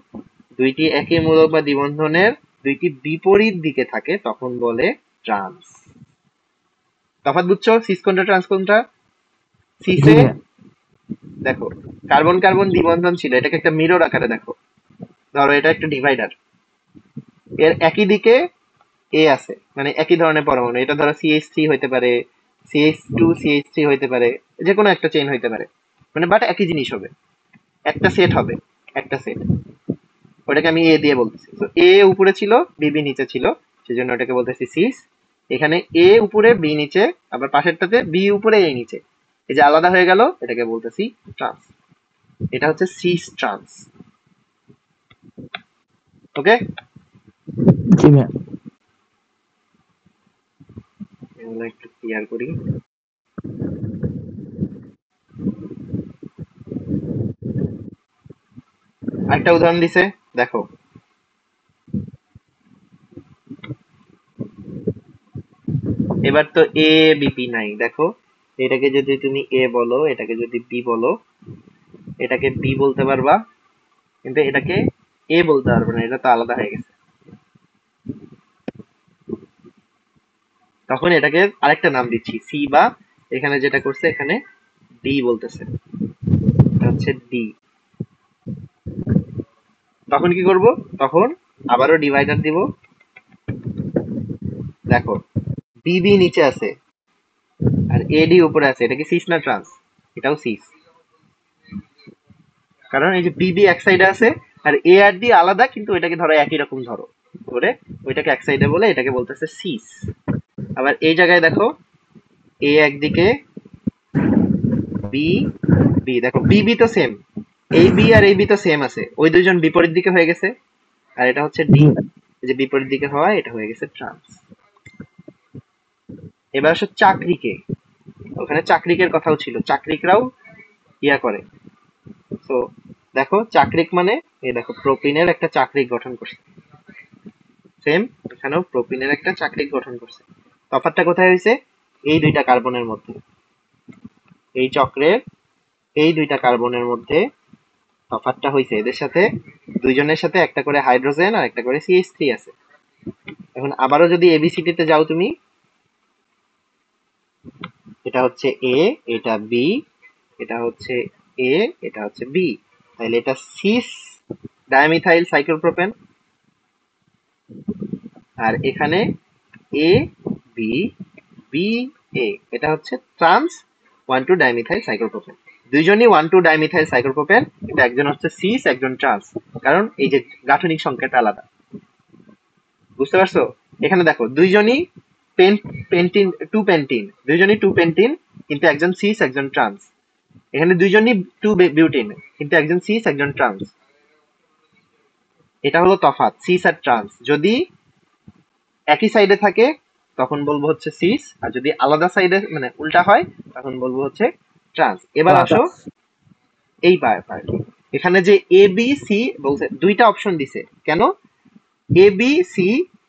দুইটি একই মূলক বা দ্বিবন্ধনের দুইটি বিপরীত দিকে থাকে তখন বলে ট্রান্স। তফাৎ বুঝছো? সিস কোনটা ট্রান্স কোনটা? জি সিসে ভাইয়া। দেখো কার্বন কার্বন দ্বিবন্ধন ছিল, এটাকে একটা মিরর আকারে দেখো, ধরো এটা একটা ডিভাইডার, এর একই দিকে এ আছে, মানে একই ধরনের পরমাণু, এটা ধরো সিএইচ থ্রি হইতে পারে, সিএইচ টু সিএইচ থ্রি হইতে পারে, যে কোনো একটা চেইন হইতে পারে, মানে বাট একই জিনিস হবে, একটা সেট হবে, একটা সেট। ওটাকে আমি এ দিয়ে বলতেছি, তো এ উপরে ছিল, বি নিচে ছিল, সেজন্য ওটাকে বলতেছি সিস। এখানে এ উপরে বি নিচে, আবার পাশেরটাতে বি উপরে এ নিচে, এই যে আলাদা হয়ে গেল, এটাকে বলতেছি ট্রান্স। এটা হচ্ছে সিস ট্রান্স। ওকে, জি ভাইয়া। এগুলো একটু ক্লিয়ার করি। আরেকটা উদাহরণ দিছে, দেখো। এবার তো এ বিপি নাই, দেখো। এটাকে যদি তুমি এ বলো, এটাকে যদি বি বলো, এটাকে বি বলতে পারবা, কিন্তু এটাকে এ বলতে পারবে না, এটা তো আলাদা হয়ে গেছে। তখন এটাকে আরেকটা নাম দিচ্ছি সি, বা এখানে যেটা করছে এখানে ডি বলতেছে, এটা হচ্ছে ডি। তখন কি করব, তখন আবারও ডিভাইডার দিব। দেখো, বিবি নিচে আছে আর এডি উপরে আছে, এটা কি সিস না ট্রান্স? এটাও সিস, কারণ এই যে বিবি এক সাইডে আছে আর এ আর ডি আলাদা, কিন্তু ওইটাকে ধরো একই রকম ধরো ধরে, ওইটাকে এক সাইডে বলে এটাকে বলতেছে সিস। আবার এই জায়গায় দেখো, এ একদিকে, বি বি, দেখো বিবি তো সেম, এই বি আর এই বি তো সেম আছে, ওই দুইজন বিপরীত দিকে হয়ে গেছে, আর এটা হচ্ছে ডি, জি যে বিপরীত দিকে হওয়া, এটা হয়ে গেছে ট্রান্স। এবার আসো চাকরিকে, ওখানে চাকরিকের কথাও ছিল, চাকরিকরাও ইয়া করে। তো দেখো চাকরিক মানে, এই দেখো প্রোপিনের একটা চাকরিক গঠন করছে, সেম এখানেও প্রোপিনের একটা চাকরিক গঠন করছে। তফাৎটা কোথায় হয়েছে? এই দুইটা কার্বনের মধ্যে, এই চক্রের এই দুইটা কার্বনের মধ্যে তফাৎটা হয়েছে, এদের সাথে দুইজনের সাথে একটা করে হাইড্রোজেন আর একটা করে CH3 আছে। এখন আবারও যদি এবিসিডি তে যাও তুমি, এটা হচ্ছে এ, এটা বি, এটা হচ্ছে এ, এটা হচ্ছে বি, তাহলে এটা সিস ডায়ামিথাইল সাইক্লোপ্রোপেন। আর এখানে এ বি বি এ, এটা হচ্ছে ট্রান্স 1,2-ডাইমিথাইল সাইক্লোপ্রোপেন। দুইজনই 1,2-ডাইমিথাইল সাইক্লোপ্রোপেন, কিন্তু একজন হচ্ছে সিস, একজন ট্রান্স, কারণ এই যে গাঠনিক সংখ্যাটা আলাদা। বুঝতে পারছো? এখানে দেখো দুইজনই পেন্টিন, টু পেন্টিন, দুইজনই টু পেন্টিন, কিন্তু একজন সিস একজন ট্রান্স। এখানে দুইজনই টু বিউটিন, কিন্তু একজন সিস একজন ট্রান্স। এটা হলো তফাৎ সিস আর ট্রান্স। যদি একই সাইডে থাকে তখন বলবো হচ্ছে সিস, আর যদি আলাদা সাইডে মানে উল্টা হয় তখন বলবো হচ্ছে ট্রান্স। এবার আসো ট্রান্স। এই পার্ট, এখানে যে এ বি সি বলছে, দুইটা অপশন দিছে কেন? এ বি সি,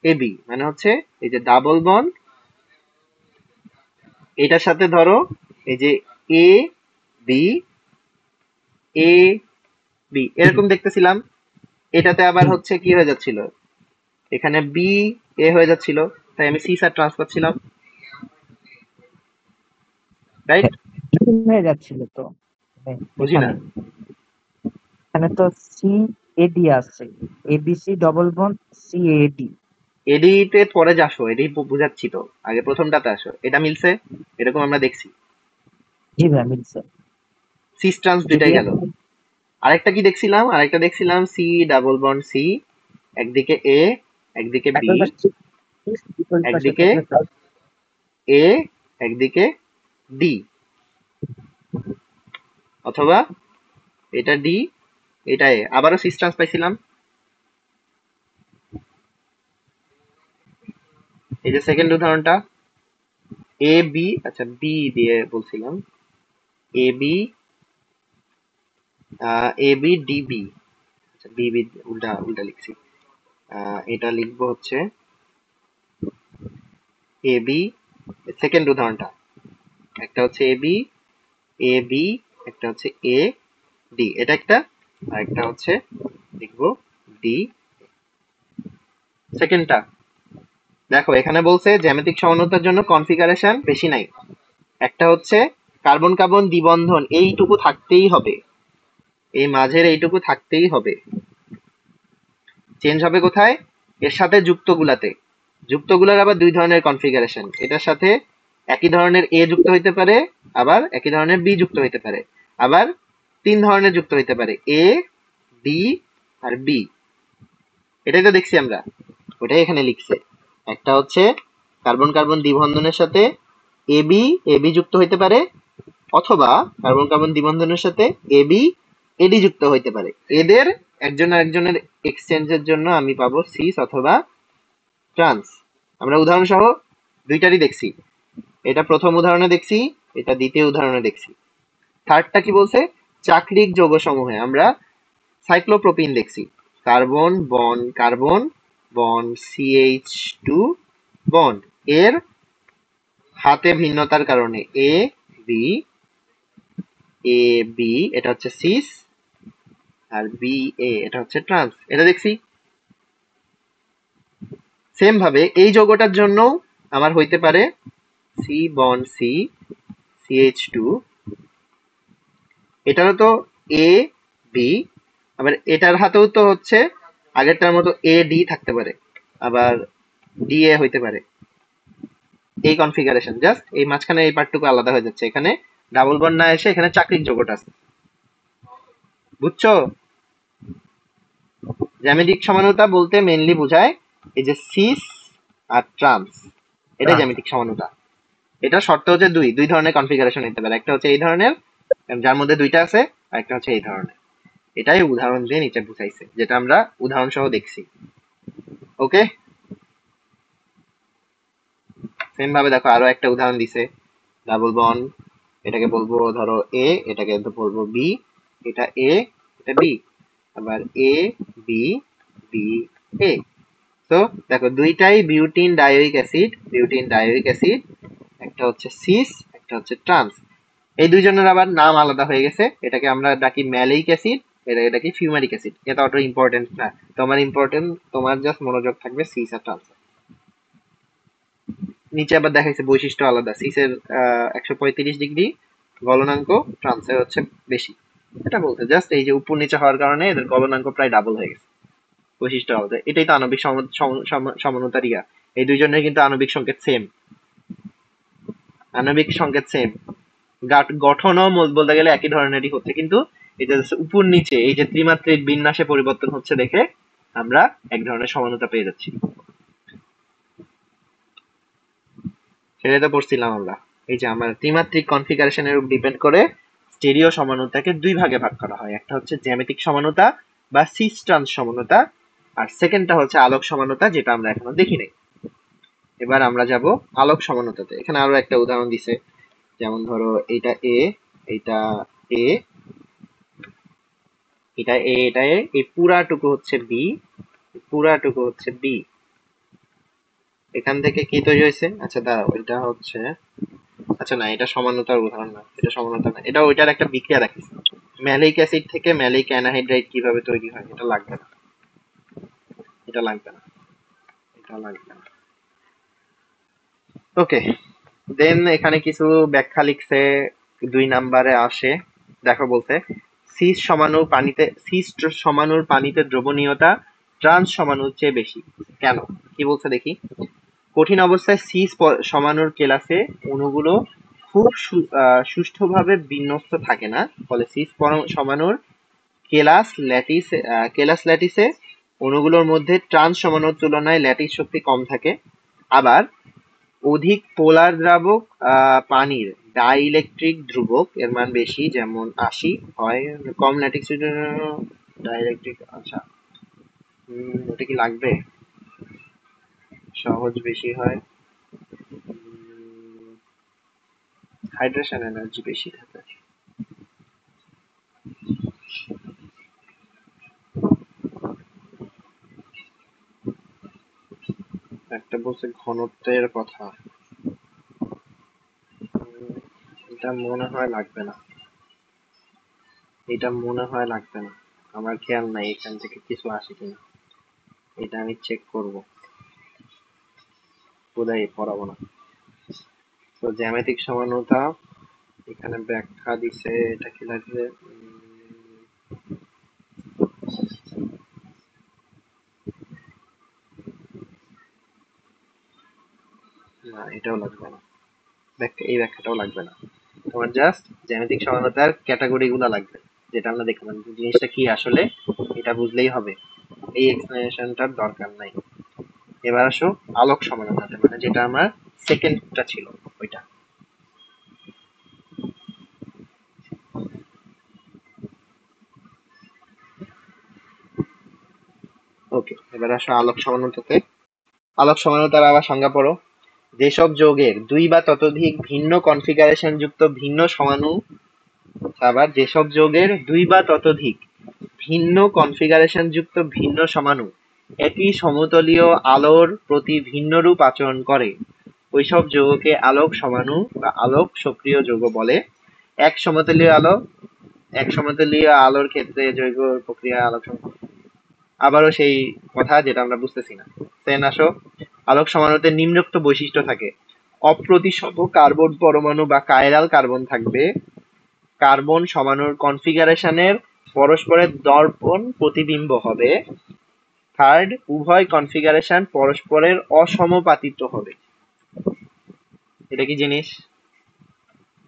এ বি মানে হচ্ছে এই যে ডাবল বন্ড, এটার সাথে ধরো এই যে এ বি, এ বি এরকম দেখতেছিলাম, এটাতে আবার জি হচ্ছে কি হয়ে যাচ্ছিল, এখানে বি এ হয়ে যাচ্ছিল, তাই আমি সি স্যার ট্রান্স করছিলাম, রাইট? এরকম হয়ে যাচ্ছিল তো। বুঝি না। এখানে এখানে তো সি এডি আছে, এবিসি ডবল বন্ড সি এডি। এডিতে পরে আসো, এডি বুঝাচ্ছি তো, আগে প্রথমটাতে আসো, এটা মিলছে, এরকম আমরা দেখছি। জি ভাই মিলছে। সিস ট্রান্স যদি দুইটাই গেল। এখন আরেকটা কি দেখছিলাম, আরেকটা দেখছিলাম সি ডাবল বন্ড সি, একদিকে এ, একদিকে বি, একই পাশে বিপরীত পাশে একদিকে থাকলে তার এ, একদিকে ডি, অথবা এটা ডি, এটা এ, আবারও সিস ট্রান্স পাইছিলাম। এই যে সেকেন্ড উদাহরণটা, এ বি, আচ্ছা বি দিয়ে বলছিলাম, A B, A B D B, আচ্ছা বি বি উল্টা উল্টা লিখছি। এটা লিখবো হচ্ছে এ বি, সেকেন্ড উদাহরণটা, একটা হচ্ছে এ বি, এ বি, একটা হচ্ছে এ ডি, এটা একটা, আর একটা হচ্ছে লিখবো ডি। সেকেন্ডটা দেখো, এখানে বলছে জ্যামিতিক সমানতার জন্য কনফিগারেশন বেশি নাই, একটা হচ্ছে কার্বন কার্বন দ্বিবন্ধন এইটুকু থাকতেই হবে, এই মাঝের এইটুকু থাকতেই হবে। চেঞ্জ হবে কোথায়? এর সাথে যুক্তগুলাতে। যুক্তগুলার আবার দুই ধরনের কনফিগারেশন, এটার সাথে একই ধরনের এ যুক্ত হইতে পারে, আবার একই ধরনের বি যুক্ত হইতে পারে, আবার তিন ধরনের যুক্ত হইতে পারে, এ, ডি আর বি। এটাই তো দেখছি আমরা, ওটাই এখানে লিখছে। একটা হচ্ছে কার্বন কার্বন দ্বিবন্ধনের সাথে এবি এবি যুক্ত হইতে পারে, অথবা কার্বন কার্বন দ্বিবন্ধনের সাথে এবি এডি যুক্ত হইতে পারে। এদের একজন আরেকজনের এক্সচেঞ্জের জন্য আমি পাবো সিস অথবা ট্রান্স। আমরা উদাহরণ সহ দুইটারই দেখছি, এটা প্রথম উদাহরণে দেখছি, এটা দ্বিতীয় উদাহরণে দেখছি। থার্ডটা কি বলছে? চাক্রিক যৌগ সমূহে আমরা সাইক্লোপ্রোপিন দেখছি, কার্বন বন্ড CH2 বন্ড, এর হাতে ভিন্নতার কারণে এ বি এ বি এটা হচ্ছে সিস, আর বি এ এটা হচ্ছে ট্রান্স। এটা দেখছি। সেম ভাবে এই যৌগটার জন্য আমার হইতে পারে সি বন্ড সি CH2, এটারও তো এ বি, আবার এটার হাতেও তো হচ্ছে আগেরটার মতো এ ডি থাকতে পারে, আবার ডি এ হইতে পারে। এই কনফিগারেশন, জাস্ট এই মাঝখানে এই পার্টটুকু আলাদা হয়ে যাচ্ছে, এখানে ডাবল বন্ড না এসে এখানে চাকরিক যৌগটা আছে। বুঝছো? জ্যামিতিক সমানুতা বলতে মেইনলি বোঝায় এই যে সিস আর ট্রান্স, এটা ট্রান্স। জ্যামিতিক সমানুতা। এটা শর্ত হচ্ছে দুই দুই ধরনের কনফিগারেশন নিতে পারে, একটা হচ্ছে এই ধরনের যার মধ্যে দুইটা আছে, আর একটা হচ্ছে এই ধরনের। এটাই উদাহরণ দিয়ে নিচে বুঝাইছে, যেটা আমরা উদাহরণ সহ দেখছি। ওকে, সেম ভাবে দেখো আরো একটা উদাহরণ দিছে, ডাবল বন্ড, এটাকে বলবো ধরো এ, এটাকে বলবো বি, এটা এ এটা বি, আবার এ বি বি এ। তো দেখো দুইটাই বিউটিন ডাইওয়িক অ্যাসিড, একটা হচ্ছে সিস একটা হচ্ছে ট্রান্স। এই দুইজনের আবার নাম আলাদা হয়ে গেছে, এটাকে আমরা ডাকি ম্যালিক অ্যাসিড, এটাকে ডাকি ফিউমারিক অ্যাসিড। এটা অত ইম্পর্টেন্ট না, তোমার ইম্পর্টেন্ট, তোমার জাস্ট মনোযোগ থাকবে সিস আর ট্রান্স। নিচে আবার দেখাইছে বৈশিষ্ট্য আলাদা, সিসের 135 ডিগ্রি গলনাঙ্ক, ট্রান্সের হচ্ছে বেশি। এটা বলতে জাস্ট এই যে উপর নিচে হওয়ার কারণে এদের গলনাঙ্ক প্রায় ডাবল হয়ে গেছে, বৈশিষ্ট্য আলাদা। এটাই তো আণবিক সমানুতার ইয়া। এই দুইজনের কিন্তু আণবিক সংকেত সেম, আণবিক সংকেত সেম, গঠনও বলতে গেলে একই ধরনেরই হচ্ছে, কিন্তু এই যে উপর নিচে এই যে ত্রিমাত্রিক বিন্যাসে পরিবর্তন হচ্ছে দেখে আমরা এক ধরনের সমানতা পেয়ে যাচ্ছি। সেটাই তো পড়ছিলাম আমরা, এই যে আমার ত্রিমাত্রিক কনফিগারেশনের উপর ডিপেন্ড করে স্টেরিও সমানুতাকে দুই ভাগে ভাগ করা হয়, একটা হচ্ছে জ্যামিতিক সমানুতা বা সিস ট্রান্স সমানুতা, আর সেকেন্ডটা হচ্ছে আলোক সমানুতা, যেটা আমরা এখনো দেখি নাই। এবার আমরা যাব আলোক সমানুতাতে। এখানে আরো একটা উদাহরণ দিছে, যেমন ধরো এটা এ, এটা এ, এটা এ, এটা এ, এই পুরাটুকু হচ্ছে বি, পুরাটুকু হচ্ছে বি। এখান থেকে কি তৈরি হয়েছে? আচ্ছা দাঁড়াও, এটা হচ্ছে, আচ্ছা না এটা সমানতার উদাহরণ না, এটা সমানতা না, এটা ওইটার একটা বিক্রিয়া রাখিস। ম্যালিক অ্যাসিড থেকে ম্যালিক অ্যানাহাইড্রাইড কিভাবে তৈরি হয়, এটা লাগবে না, এটা লাগবে না, এটা লাগবে না। ওকে, দেন এখানে কিছু ব্যাখ্যা লিখছে, 2 নম্বরে আসে। দেখো বলছে সিস সমাণুর পানিতে দ্রবণীয়তা ট্রান্স সমাণুর চেয়ে বেশি। কেন? কি বলছে দেখি। কঠিন অবস্থায় সিস সমাণুর কেলাসে অণুগুলো খুব সুষ্ঠুভাবে বিন্যস্ত থাকে না, ফলে সিস সমাণুর কেলাস ল্যাটিসে অণুগুলোর মধ্যে ট্রান্স সমাণুর তুলনায় ল্যাটিস শক্তি কম থাকে। আবার অধিক পোলার দ্রাবক পানির ডাইইলেকট্রিক ধ্রুবক এর মান বেশি, যেমন 80 হয়। কম ল্যাটিস ডাইইলেকট্রিক, আচ্ছা ওটা কি লাগবে, সহজ বেশি হয়, হাইড্রেশন এনার্জি বেশি থাকে। একটা বলছে ঘনত্বের কথা, এটা মনে হয় লাগবে না, এটা মনে হয় লাগবে না, আমার খেয়াল নাই এখান থেকে কিছু আসে কিনা, এটা আমি চেক করব, কোথায় পড়াবো না। তো জ্যামিতিক সমানুতা এখানে ব্যাখ্যা দিছে, এটা কি লাগবে, না এটাও লাগবে না। এই ব্যাখ্যাটাও লাগবে না, তোমার জাস্ট জ্যামিতিক সমানতার ক্যাটাগরি গুলা লাগবে, যেটা আমরা দেখলাম জিনিসটা কি আসলে, এটা বুঝলেই হবে, এই এক্সপ্লেনেশনটার দরকার নাই। এবার আসো আলোক সমানতাতে, মানে যেটা আমার সেকেন্ডটা ছিল ওইটা। ওকে, এবার আসো আলোক সমানতাতে। আলোক সমানতার আবার সংজ্ঞা পড়ো। যেসব যৌগের দুই বা ততোধিক ভিন্ন কনফিগারেশন যুক্ত ভিন্ন সমাণু, আবার যেসব যৌগের দুই বা ততোধিক ভিন্ন কনফিগারেশন যুক্ত ভিন্ন সমাণু একই সমতলীয় আলোর প্রতি ভিন্নরূপ আচরণ করে, ওইসব যৌগকে আলোক সমাণু বা আলোক সক্রিয় যৌগ বলে। এক সমতলীয় আলো, এক সমতলীয় আলোর ক্ষেত্রে জৈব প্রক্রিয়া আলোক আবারও সেই কথা যেটা আমরা বুঝতেছি না। দেন আসো, আলোক সমাণুতে নিম্নোক্ত বৈশিষ্ট্য থাকে। অপ্রতিসম কার্বন পরমাণু বা কাইরাল কার্বন থাকবে। কার্বন সমাণুর কনফিগারেশনের পরস্পরের দর্পণ প্রতিবিম্ব হবে। থার্ড, উভয় কনফিগারেশন পরস্পরের অসমানুপাতিক হবে। এটা কি জিনিস?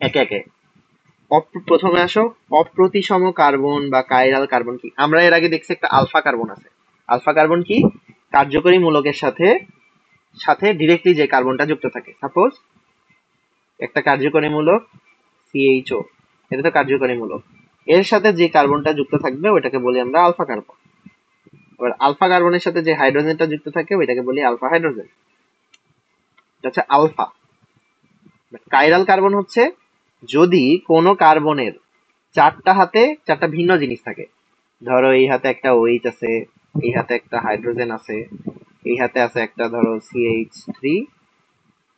একে একে প্রথমে আসো, অপ্রতিসম কার্বন বা কাইরাল কার্বন কি? আমরা এর আগে দেখছি একটা আলফা কার্বন আছে। আলফা কার্বন কি? কার্যকরী মূলকের সাথে সাথে ডিরেক্টলি যে কার্বনটা যুক্ত থাকে। সাপোজ একটা কার্যকরী মূলক সিএইচও, এটা তো কার্যকরী মূলক, এর সাথে যে কার্বনটা যুক্ত থাকবে ওইটাকে বলি আমরা আলফা কার্বন। এবার আলফা কার্বনের সাথে যে হাইড্রোজেনটা যুক্ত থাকে ওইটাকে বলি আলফা হাইড্রোজেন। এটা হচ্ছে আলফা। কাইরাল কার্বন হচ্ছে যদি কোনো কার্বনের চারটা হাতে চারটা ভিন্ন জিনিস থাকে। ধরো এই হাতে একটা ওএইচ আছে, এই হাতে একটা হাইড্রোজেন আছে, এই হাতে আছে একটা ধরো CH3,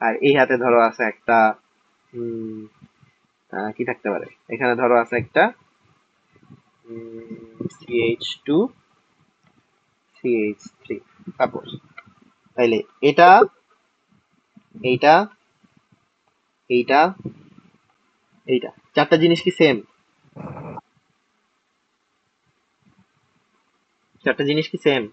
আর এই হাতে ধরো আছে একটা কি থাকতে পারে, এখানে ধরো আছে একটা CH2 CH3 সাপোজ। তাইলে এটা, এইটা, এইটা, এইটা চারটা জিনিস কি সেম? চারটা জিনিস কি সেম?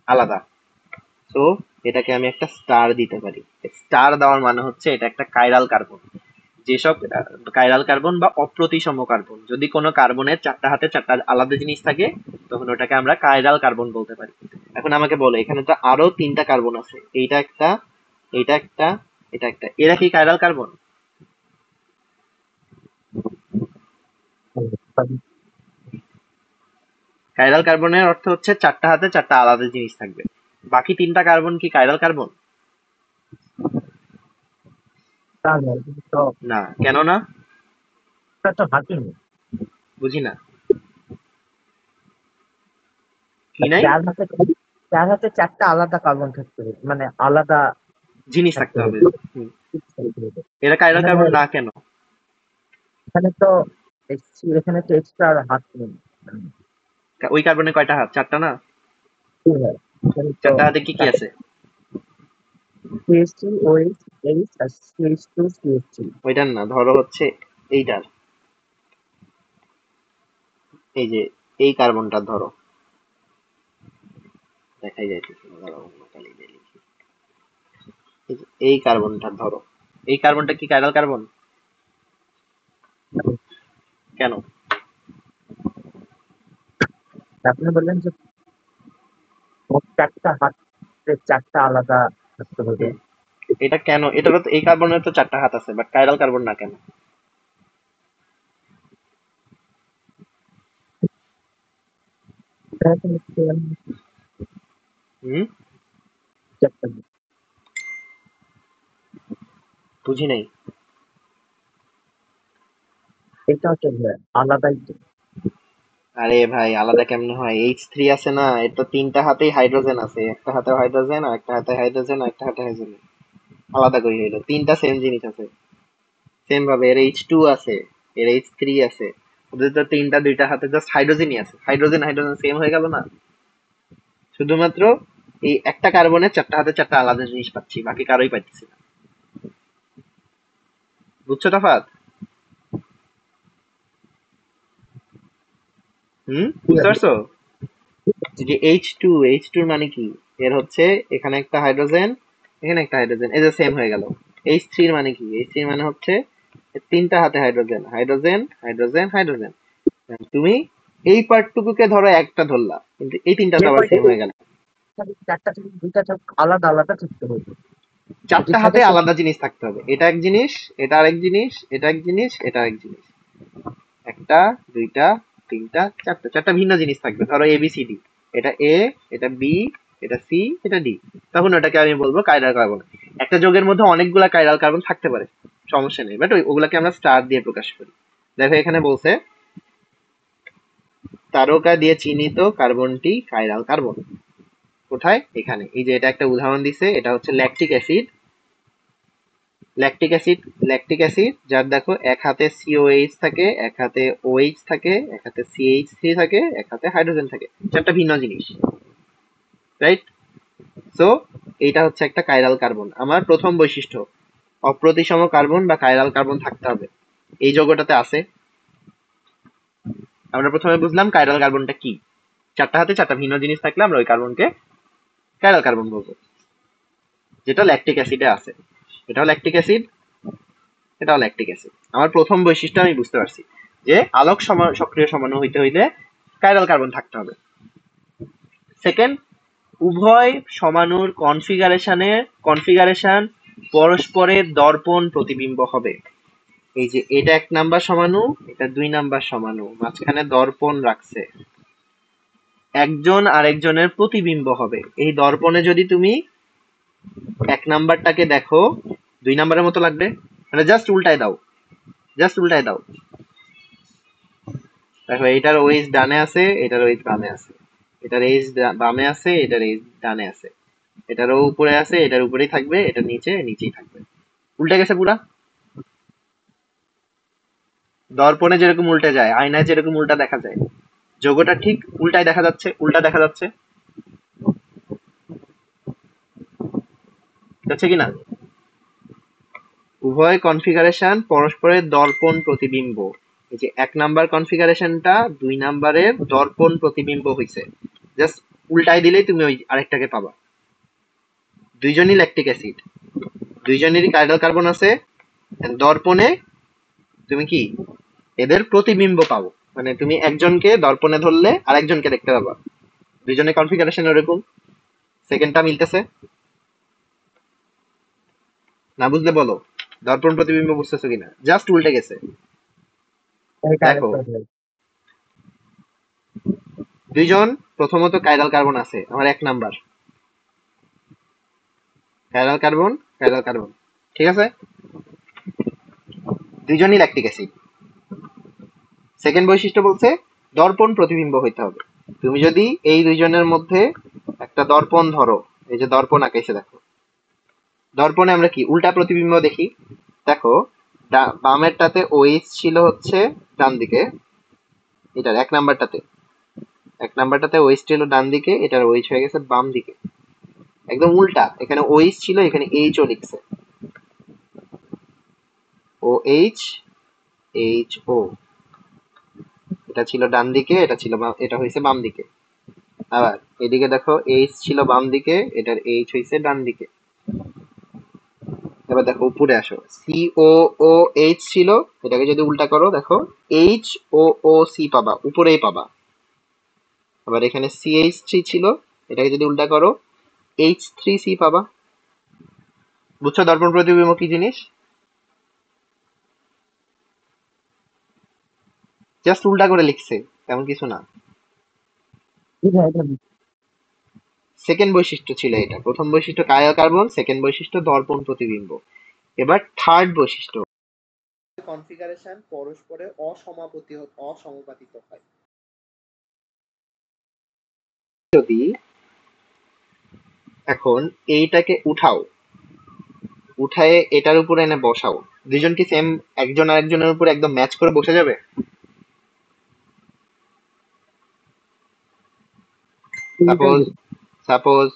আলাদা। তো এটাকে আমি একটা স্টার দিতে পারি। স্টার দেওয়ার মানে হচ্ছে এটা একটা কাইরাল কার্বন। যেসব কাইরাল কার্বন বা অপ্রতিসম কার্বন, যদি কোনো কার্বনের চারটা হাতে চারটা আলাদা জিনিস থাকে তখন ওটাকে আমরা কাইরাল কার্বন বলতে পারি। এখন আমাকে বলো, এখানে তো আরো তিনটা কার্বন আছে, এইটা একটা, এইটা একটা, এটা একটা, এরা কি কাইরাল কার্বন? কাইরাল কার্বনের অর্থ হচ্ছে চারটা হাতে চারটা আলাদা জিনিস থাকবে। বাকি তিনটা কার্বন কি কাইরাল কার্বন? না, কেন না? বুঝি না, কি নাই? চার হাতে চারটা আলাদা কার্বন থাকতে হবে, মানে আলাদা জিনিস থাকতে থাকতে হবে। হবে। হুম। এরা কাইরাল মানে কার্বন না কেন? এখানে তো এখানে তো এক্সট্রা হাত নেই। ওই কার্বনে কয়টা হাত? চারটা না? এখানে তো চারটা হাতে কি কি আছে? CH3 OH H আর CH2 CH3। ওইটার না, ধরো হচ্ছে এইটার, এই যে এই কার্বনটা ধরো, দেখাই যাইতেছে না, দাঁড়াও অন্য কালি দিয়ে লিখি। এই কার্বনটা ধরো, এই কার্বনটা কি কাইরাল কার্বন? কেন? আপনি বললেন যে মোট চারটা হাতে চারটা আলাদা থাকতে হবে। হুম, এটা কেন? এটারও তো, এই কার্বনের তো চারটা হাত আছে, বাট কাইরাল কার্বন না কেন? এখানে তো হুম, চারটা, বুঝি নাই। এটা তো আলাদাই তো। আরে ভাই, আলাদা কেমনে হয়? H3 আছে না, এর তো তিনটা হাতেই হাইড্রোজেন আছে, একটা হাতে হাইড্রোজেন আর একটা হাতে হাইড্রোজেন আর একটা হাতে হাইড্রোজেন, আলাদা করে হইলো, তিনটা সেম জিনিস আছে। সেম ভাবে এর H2 আছে, এর H3 আছে, ওদের তো তিনটা দুইটা হাতে জাস্ট হাইড্রোজেনই আছে, হাইড্রোজেন হাইড্রোজেন সেম হয়ে গেল না? শুধুমাত্র এই একটা কার্বনের চারটা হাতে চারটা আলাদা জিনিস পাচ্ছি, বাকি কারোই পাচ্ছি না। বুঝছো তফাৎ? বুঝতে পারছো? এই যে H2, H2 এর মানে কি? এর হচ্ছে এখানে একটা হাইড্রোজেন, এখানে একটা হাইড্রোজেন, এই যে সেম হয়ে গেল। H3 এর মানে কি? H3 এর মানে হচ্ছে তিনটা হাতে হাইড্রোজেন, হাইড্রোজেন, হাইড্রোজেন, হাইড্রোজেন। তুমি এই পার্টটুকুকে ধরো একটা ধরলা, কিন্তু এই তিনটা তো আবার সেম হয়ে গেল। চারটা থেকে দুইটা আলাদা আলাদা থাকতে হবে, যদি চারটা থাকে হাতে সেটা। আলাদা জিনিস থাকতে হবে। এটা এক জিনিস, এটা আরেক জিনিস, এটা এক জিনিস, এটা আরেক জিনিস। একটা, দুইটা, তিনটা, চারটা, চারটা ভিন্ন জিনিস থাকবে। ধরো ABCD, এটা A, এটা B, এটা C, এটা D। তখন ওটাকে আমি বলবো কাইরাল কার্বন। একটা যৌগের মধ্যে অনেকগুলা কাইরাল কার্বন থাকতে পারে, সমস্যা নেই, বাট ওগুলাকে আমরা স্টার দিয়ে প্রকাশ করি। দেখো এখানে বলছে তারকা দিয়ে চিহ্নিত কার্বনটি কাইরাল কার্বন। কোথায়? এখানে। এই যে এটা একটা উদাহরণ দিছে, এটা হচ্ছে lactic acid. Lactic acid, lactic acid যার দেখো এক হাতে COH থাকে, এক হাতে OH থাকে, এক হাতে CH3 থাকে, এক হাতে হাইড্রোজেন থাকে, চারটা ভিন্ন জিনিস, রাইট? সো এইটা হচ্ছে একটা কাইরাল কার্বন। আমার প্রথম বৈশিষ্ট্য, অপ্রতিসম কার্বন বা কাইরাল কার্বন থাকতে হবে। এই যৌগটাতে আছে। আমরা প্রথমে বুঝলাম কাইরাল কার্বনটা কি। চারটা হাতে চারটা ভিন্ন জিনিস থাকলে আমরা ওই কার্বনকে কাইরাল কার্বন বলবো, যেটা ল্যাকটিক অ্যাসিডে আছে। এটাও ল্যাকটিক অ্যাসিড, এটাও ল্যাকটিক অ্যাসিড। আমার প্রথম বৈশিষ্ট্য আমি বুঝতে পারছি যে আলোক সক্রিয় সমাণু হইতে হইলে কাইরাল কার্বন থাকতে হবে। সেকেন্ড, উভয় সমাণুর কনফিগারেশন পরস্পরের দর্পণ প্রতিবিম্ব হবে। এই যে এটা 1 নাম্বার সমাণু, এটা 2 নাম্বার সমাণু, মাঝখানে দর্পণ রাখছে, একজন আরেকজনের প্রতিবিম্ব হবে। এই দর্পণে যদি তুমি 1 নাম্বারটাকে দেখো 2 নাম্বারের মতো লাগবে, মানে জাস্ট উল্টায় দাও, জাস্ট উল্টায় দাও। দেখো এটার ওএইচ ডানে আছে, এটার ওএইচ বামে আছে, এটার এইচ বামে আছে, এটার এইচ ডানে আছে, এটারও উপরে আছে, এটার উপরেই থাকবে, এটা নিচে, নিচেই থাকবে। উল্টে গেছে পুরা। দর্পণে যেরকম উল্টে যায়, আয়নায় যেরকম উল্টা দেখা যায়, যোগটা ঠিক উল্টায় দেখা যাচ্ছে, উল্টা দেখা যাচ্ছে, যাচ্ছে কিনা? উভয় কনফিগারেশন পরস্পরের দর্পণ প্রতিবিম্ব। এই যে 1 নাম্বার কনফিগারেশনটা 2 নাম্বারের দর্পণ প্রতিবিম্ব হইছে, জাস্ট উল্টাই দিলেই তুমি ওই আরেকটাকে পাবা। দুইজনই ল্যাকটিক অ্যাসিড, দুইজনেরই কাইরাল কার্বন আছে, দর্পণে তুমি কি এদের প্রতিবিম্ব পাবো, মানে তুমি একজনকে দর্পণে ধরলে আরেকজনকে দেখতে পাবা। দুইজনের কনফিগারেশন ওরকম। সেকেন্ডটা মিলতেছে না? বুঝলে বলো, দর্পণ প্রতিবিম্ব বুঝতেছো কিনা? জাস্ট উল্টে গেছে। এটা দেখো আরেকটা হয়। দুইজন প্রথমত কাইরাল কার্বন আছে আমার 1 number, chiral carbon, chiral carbon, ঠিক আছে? দুইজনই ল্যাকটিক অ্যাসিড। সেকেন্ড বৈশিষ্ট্য বলছে দর্পণ প্রতিবিম্ব হইতে হবে। তুমি যদি এই দুইজনের মধ্যে একটা দর্পণ ধরো, এই যে দর্পণ আঁকাইছে দেখো, দর্পণে আমরা কি উল্টা প্রতিবিম্ব দেখি। দেখো বামেরটাতে ওএইচ ছিল হচ্ছে ডান দিকে, এটার 1 নাম্বারটাতে, 1 নাম্বারটাতে ওএইচ ছিল ডান দিকে, এটার ওএইচ হয়ে গেছে বাম দিকে, একদম উল্টা। এখানে ওএইচ ছিল, এখানে এইচ ও লিখছে, ও এইচ, এইচ ও। এটা ছিল ডান দিকে, এটা ছিল এটা হয়েছে বাম দিকে। আবার এদিকে দেখো এইচ ছিল বাম দিকে, এটার এইচ হয়েছে ডান দিকে। এবার দেখো উপরে আসো, সি ও ও এইচ ছিল, এটাকে যদি উল্টা করো দেখো এইচ ও ও সি পাবা, উপরেই পাবা। আবার এখানে CH3 ছিল, এটাকে যদি উল্টা করো H3C পাবা। বুঝছো দর্পণ প্রতিবিম্ব কি জিনিস? জাস্ট উল্টা করে লিখছে, তেমন কিছু না। ঠিক আছে, এটা সেকেন্ড বৈশিষ্ট্য ছিল এটা। প্রথম বৈশিষ্ট্য কায়া কার্বন, সেকেন্ড বৈশিষ্ট্য দর্পণ প্রতিবিম্ব। এবার থার্ড বৈশিষ্ট্য, কনফিগারেশন পরস্পরে অসমাপতিত হয়। যদি এখন এইটাকে উঠাও, উঠায়ে এটার উপরে এনে বসাও, দুইজন কি সেম একজন আরেকজনের উপর একদম ম্যাচ করে বসে যাবে? উল্টাই সাপোজ দেবে। সাপোজ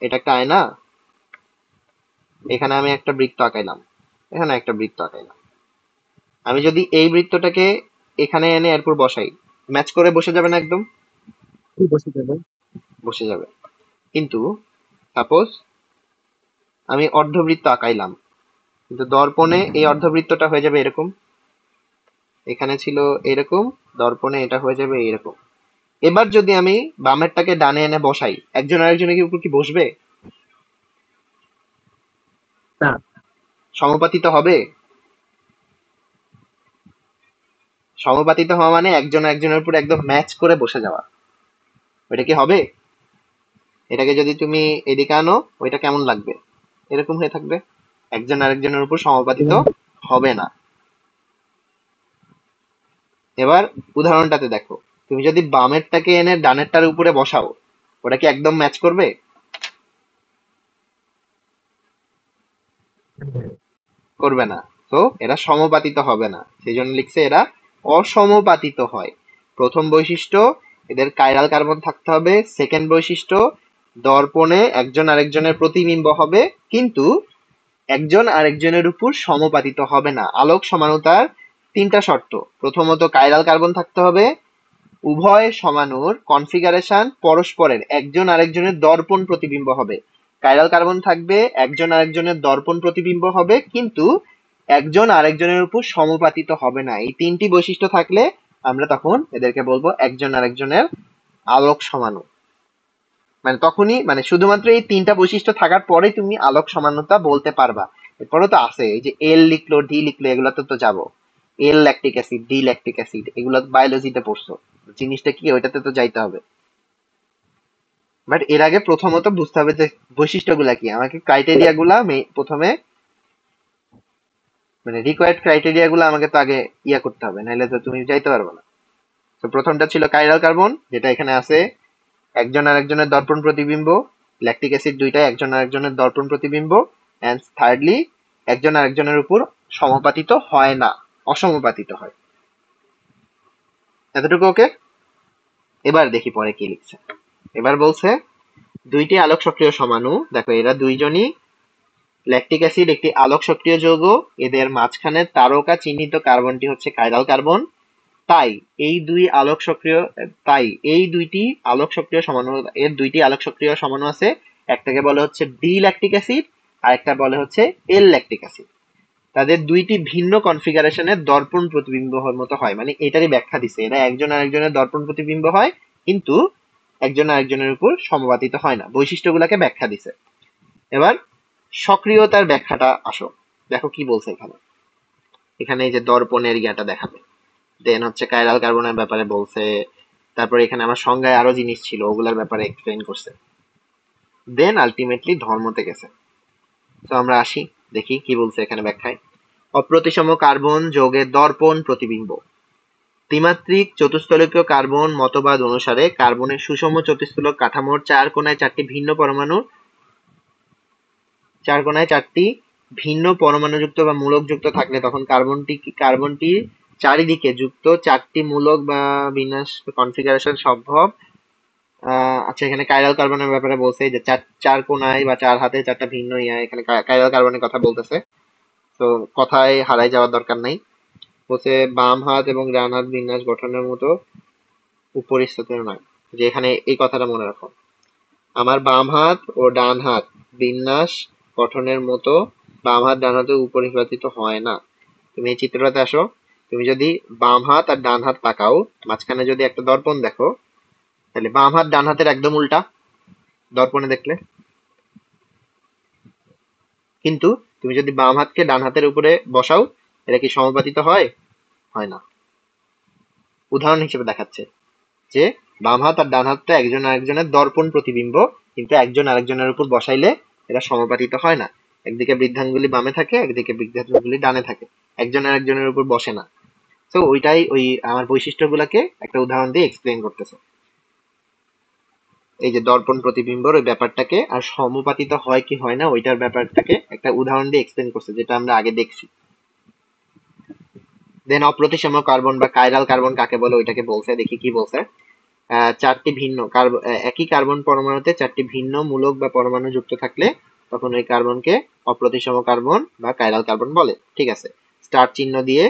এটা একটা আয়না, এখানে আমি একটা বৃত্ত আঁকাইলাম, এখানে একটা বৃত্ত আঁকাইলাম। আমি যদি এই বৃত্তটাকে এখানে এনে এরপর বসাই, ম্যাচ করে বসে যাবে না একদম? কি বসে যাবে? বসে যাবে। কিন্তু সাপোজ আমি অর্ধবৃত্ত আঁকাইলাম, কিন্তু দর্পণে এই অর্ধবৃত্তটা হয়ে যাবে এরকম, এখানে ছিল এরকম, দর্পণে এটা হয়ে যাবে এরকম। এবার যদি আমি বামেরটাকে ডানে এনে বসাই, একজন আরেকজনের উপর কি বসবে? না। সমাপাতিত হবে? সমাপাতিত হওয়া মানে একজন একজনের উপর একদম ম্যাচ করে বসে যাওয়া, ওইটা কি হবে? এটাকে যদি তুমি এদিকে আনো, ওইটা কেমন লাগবে? এরকম হয়ে থাকবে, একজন আরেকজনের উপর সমাপাতিত হবে না। এবার উদাহরণটাতে দেখো, তুমি যদি বামেরটাকে এনে ডানেরটার উপরে বসাও, ওটা কি একদম ম্যাচ করবে? করবে না। তো এরা সমাপাতিত হবে না, সেই জন্য লিখছে এরা অসমপাতিত হয়। প্রথম বৈশিষ্ট্য, এদের কাইরাল কার্বন থাকতে হবে। সেকেন্ড বৈশিষ্ট্য, দর্পণে একজন আরেকজনের প্রতিবিম্ব হবে, কিন্তু একজন আরেকজনের উপর সমাপাতিত হবে না। আলোক সমানুতার তিনটা শর্ত: প্রথমত কাইরাল কার্বন থাকতে হবে, উভয় সমাণুর কনফিগারেশন পরস্পরের একজন আরেকজনের দর্পণ প্রতিবিম্ব হবে। কাইরাল কার্বন থাকবে, একজন আরেকজনের দর্পণ প্রতিবিম্ব হবে, কিন্তু একজন আরেকজনের উপর সমাপাতিত হবে না। এই তিনটি বৈশিষ্ট্য থাকলে আমরা তখন এদেরকে বলবো একজন আরেকজনের আলোক সমাণু। মানে তখনই, মানে শুধুমাত্র এই তিনটা বৈশিষ্ট্য থাকার পরেই তুমি আলোক সমানুতা বলতে পারবা। এরপরে তো আছে এই যে এল লিখলো, ডি লিখলো, এগুলোতে তো যাবো। এল lactic acid, D lactic acid, এগুলো বায়োলজিতে পড়ছো, জিনিসটা কি ওইটাতে তো যাইতে হবে। বাট এর আগে প্রথমত বুঝতে হবে যে বৈশিষ্ট্যগুলা কি। আমাকে ক্রাইটেরিয়া গুলা প্রথমে, মানে রিকোয়ার্ড ক্রাইটেরিয়া গুলা আমাকে তো আগে করতে হবে, নাহলে তো তুমি যাইতে পারবে না। তো প্রথমটা ছিল কাইরাল কার্বন, যেটা এখানে আছে, একজন আরেকজনের দর্পণ প্রতিবিম্ব। ল্যাকটিক অ্যাসিড দুইটাই একজন আরেকজনের দর্পণ প্রতিবিম্ব। এন্ড থার্ডলি, একজন আরেকজনের উপর সমাপাতিত হয় না, অসমপাতিত হয়। এতটুকু ওকে? এবার দেখি পরে কি লিখছে। এবার বলছে দুইটি আলোক সক্রিয় সমাণু, দেখো এরা দুইজনই, ল্যাকটিক অ্যাসিড একটি আলোক সক্রিয় যৌগ, এদের মাঝখানে তারকা চিহ্নিত কার্বনটি হচ্ছে কাইরাল কার্বন। তাই এই দুই আলোক সক্রিয়, তাই এই দুইটি আলোক সক্রিয় সমাণু, এর দুইটি আলোক সক্রিয় সমাণু আছে, একটাকে বলে হচ্ছে ডি ল্যাকটিক অ্যাসিড, আর একটা বলে হচ্ছে এল ল্যাকটিক অ্যাসিড। তাদের দুইটি ভিন্ন কনফিগারেশনের দর্পণ প্রতিবিম্ব মতো হয়, মানে এটারই ব্যাখ্যা দিছে, এরা একজন আরেকজনের দর্পণ প্রতিবিম্ব হয়, কিন্তু একজন আরেকজনের উপর সমাপাতিত হয় না। বৈশিষ্ট্যগুলোকে ব্যাখ্যা দিছে। এবার সক্রিয়তার ব্যাখ্যাটা আসো, দেখো কি বলছে এখানে। এখানে এই যে দর্পণের ইয়াটা দেখাবে, দেন হচ্ছে কাইরাল কার্বনের ব্যাপারে বলছে, তারপরে এখানে আমার সংজ্ঞায় আরো জিনিস ছিল, ওগুলার ব্যাপারে এক্সপ্লেইন করছে, দেন আলটিমেটলি ধর্মতে গেছে। তো আমরা আসি, দেখি কি বলছে এখানে ব্যাখ্যায়। অপ্রতিসম কার্বন যৌগের দর্পণ প্রতিবিম্ব। ত্রিমাত্রিক চতুস্থলকীয় কার্বন মতবাদ অনুসারে কার্বনের সুষম চতুস্থলক কাঠামোর চার কোণায় চারটি ভিন্ন পরমাণু, ভিন্ন পরমাণুযুক্ত বা মূলকযুক্ত থাকলে তখন কার্বনটি চারিদিকে যুক্ত চারটি মূলক বা বিন্যাস কনফিগারেশন সম্ভব। আচ্ছা, এখানে কাইরাল কার্বনের ব্যাপারে বলছে যে চার কোণায় বা চার হাতে চারটা ভিন্ন এখানে কাইরাল কার্বনের কথা বলতেছে। তো কথায় হারাই যাওয়ার দরকার নাই। বলছে বাম হাত এবং ডান হাত বিন্যাস গঠনের মতো উপরিস্থিতির নয়। যে এখানে এই কথাটা মনে রাখো, আমার বাম হাত ও ডান হাত বিন্যাস গঠনের মতো বাম হাত ডান হাতে উপরিপাতিত হয় না। তুমি এই চিত্রটাতে আসো, তুমি যদি বাম হাত আর ডান হাত তাকাও, মাঝখানে যদি একটা দর্পণ দেখো, তাহলে বাম হাত ডান হাতের একদম উল্টা দর্পণে দেখলে। কিন্তু তুমি যদি বাম হাতকে ডান হাতের উপরে বসাও, এটা কি সমাপাতিত হয়? হয় না। উদাহরণ হিসেবে দেখাচ্ছে যে বাম হাত আর ডান হাতটা একজন আরেকজনের দর্পণ প্রতিবিম্ব, কিন্তু একজন আরেকজনের উপর বসাইলে এরা সমাপাতিত হয় না। একদিকে বৃদ্ধাঙ্গুলি বামে থাকে, একদিকে বৃদ্ধাঙ্গুলি ডানে থাকে, একজন আরেকজনের উপর বসে না। তো ওইটাই ওই আমার বৈশিষ্ট্যগুলোকে একটা উদাহরণ দিয়ে এক্সপ্লেন করতেছে। এই যে দর্পণ প্রতিবিম্বর ওই ব্যাপারটাকে, আর সমাপাতিত হয় কি হয় না ওইটার ব্যাপারটাকে একটা উদাহরণ দিয়ে এক্সপ্লেন করছে, যেটা আমরা আগে দেখছি। দেন অপ্রতিসম কার্বন বা কাইরাল কার্বন কাকে বলে ওইটাকে বলছে, দেখি কি বলছে। চারটি ভিন্ন একই কার্বন পরমাণুতে চারটি ভিন্ন মূলক বা পরমাণু যুক্ত থাকলে তখন ওই কার্বনকে অপ্রতিসম কার্বন বা কাইরাল কার্বন বলে। ঠিক আছে, স্টার চিহ্ন দিয়ে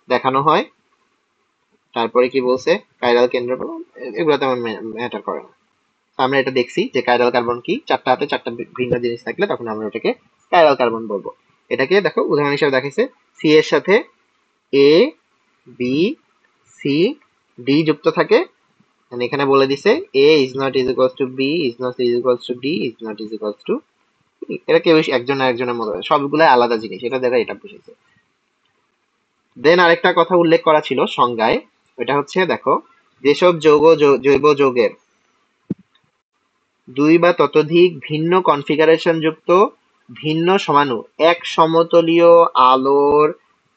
দেখানো হয়। তারপরে কি বলছে, কাইরাল কেন্দ্র, এগুলো তেমন ম্যাটার করে না। আমরা এটা দেখছি যে কাইরাল কার্বন কি, চারটা হাতে চারটা ভিন্ন জিনিস থাকলে তখন আমরা ওটাকে কাইরাল কার্বন বলবো। এটাকে দেখো উদাহরণ হিসেবে দেখাইছে, সি এর সাথে এ বি সি ডি যুক্ত থাকে, মানে এখানে বলে দিছে A is not is equals to B, is not is equals to D, is not is equals to, এটা কেউ একজন আরেকজনের মতো, সবগুলো আলাদা জিনিস, এটা দ্বারা এটা বুঝেছে। দেন আরেকটা কথা উল্লেখ করা ছিল সংজ্ঞায়, ওটা হচ্ছে দেখো, যেসব জৈব যৌগের দুই বা ততোধিক ভিন্ন কনফিগারেশন যুক্ত ভিন্ন সমাণু এক সমতলীয় আলোর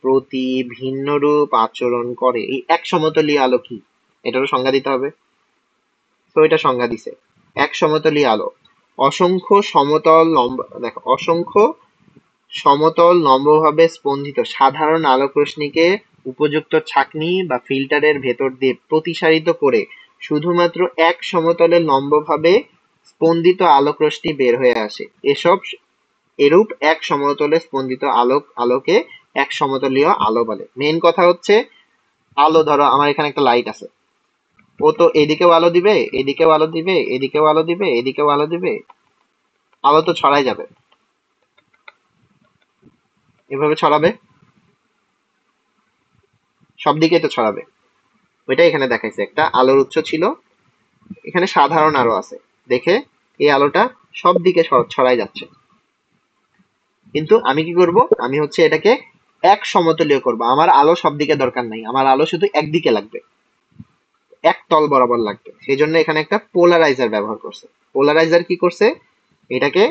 প্রতি ভিন্নরূপ আচরণ করে। এই এক সমতলীয় আলো কি, এটারও সংজ্ঞা দিতে হবে। তো এটা সংজ্ঞা দিছে, এক সমতলীয় আলো অসংখ্য সমতল লম্ব, দেখো অসংখ্য সমতল লম্বভাবে স্পন্দিত সাধারণ আলোকরশ্মিকে উপযুক্ত ছাঁকনি বা ফিল্টারের ভেতর দিয়ে প্রতিসারিত করে শুধুমাত্র এক সমতলে লম্বভাবে স্পন্দিত আলোকরশ্মি বের হয়ে আসে। এরূপ এক সমতলে স্পন্দিত আলোকে এক সমতলীয় আলো বলে। মেইন কথা হচ্ছে আলো, ধরো আমার এখানে একটা লাইট আছে, ও তো এদিকেও আলো দিবে, এদিকেও আলো দিবে, এদিকেও আলো দিবে, এদিকেও আলো দিবে, আলো তো ছড়াই যাবে, এভাবে ছড়াবে, সব দিকে তো ছড়াবে। ওইটাই এখানে দেখাইছে, একটা আলোর উৎস ছিল, এখানে সাধারণ আলো আছে, দেখে এই আলোটা সব দিকে ছড়াই যাচ্ছে। কিন্তু আমি কি করব, আমি হচ্ছে এটাকে এক সমতলীয় করব, আমার আলো সব দিকে দরকার নাই, আমার আলো শুধু একদিকে লাগবে, এক তল বরাবর লাগবে। সেই জন্য এখানে একটা পোলারাইজার ব্যবহার করছে। পোলারাইজার কি করছে, এটাকে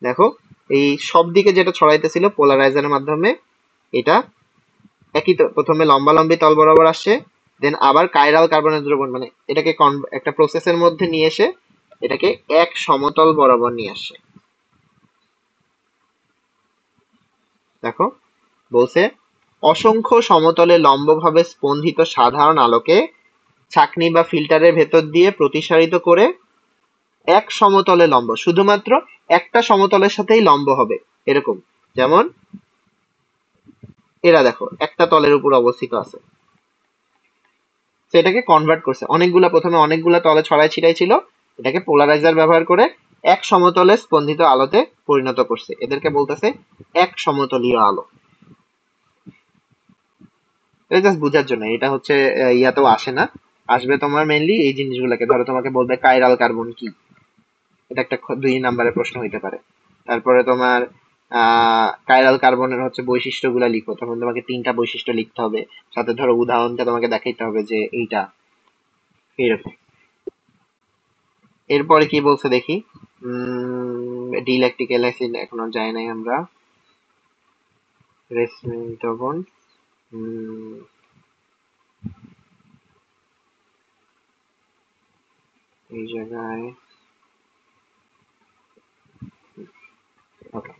দেখো এই সব দিকে যেটা ছড়াইতেছিল পোলারাইজারের মাধ্যমে এটা একই প্রথমে লম্বালম্বি তল বরাবর আসছে, দেন আবার কাইরাল কার্বনের দ্রবণ, মানে এটাকে একটা প্রসেসের মধ্যে নিয়ে এসে এটাকে এক সমতল বরাবর নিয়ে আসছে। দেখো বলছে অসংখ্য সমতলে লম্বভাবে স্পন্দিত সাধারণ আলোকে ছাঁকনি বা ফিল্টারের ভেতর দিয়ে প্রতিসারিত করে এক সমতলে লম্ব, শুধুমাত্র একটা সমতলের সাথেই লম্ব হবে এরকম, যেমন এরা দেখো একটা তলের উপর অবস্থিত আছে, সেটাকে কনভার্ট করছে, প্রথমে অনেকগুলা তলে ছড়াই ছিটাই ছিল, এটাকে পোলারাইজার ব্যবহার করে এক সমতলে স্পন্দিত আলোতে পরিণত করছে, এদেরকে বলতেছে এক সমতলীয় আলো। এটা জাস্ট বোঝার জন্য, এটা হচ্ছে ইয়াতেও আসে না, আসবে তোমার মেইনলি এই জিনিসগুলোকে, ধরো তোমাকে বলবে কাইরাল কার্বন কি, এটা একটা 2 নম্বরের প্রশ্ন হইতে পারে। তারপরে তোমার কাইরাল কার্বনের হচ্ছে বৈশিষ্ট্যগুলা লিখো, তখন তোমাকে 3টা বৈশিষ্ট্য লিখতে হবে, সাথে ধরো উদাহরণটা তোমাকে দেখাইতে হবে যে এইটা এইরকম। এরপরে কি বলছে দেখি, ডিল্যাকটিক অ্যাসিড এখনো যায় নাই আমরা, রেসমিনটবন, এই জায়গায় ওকে।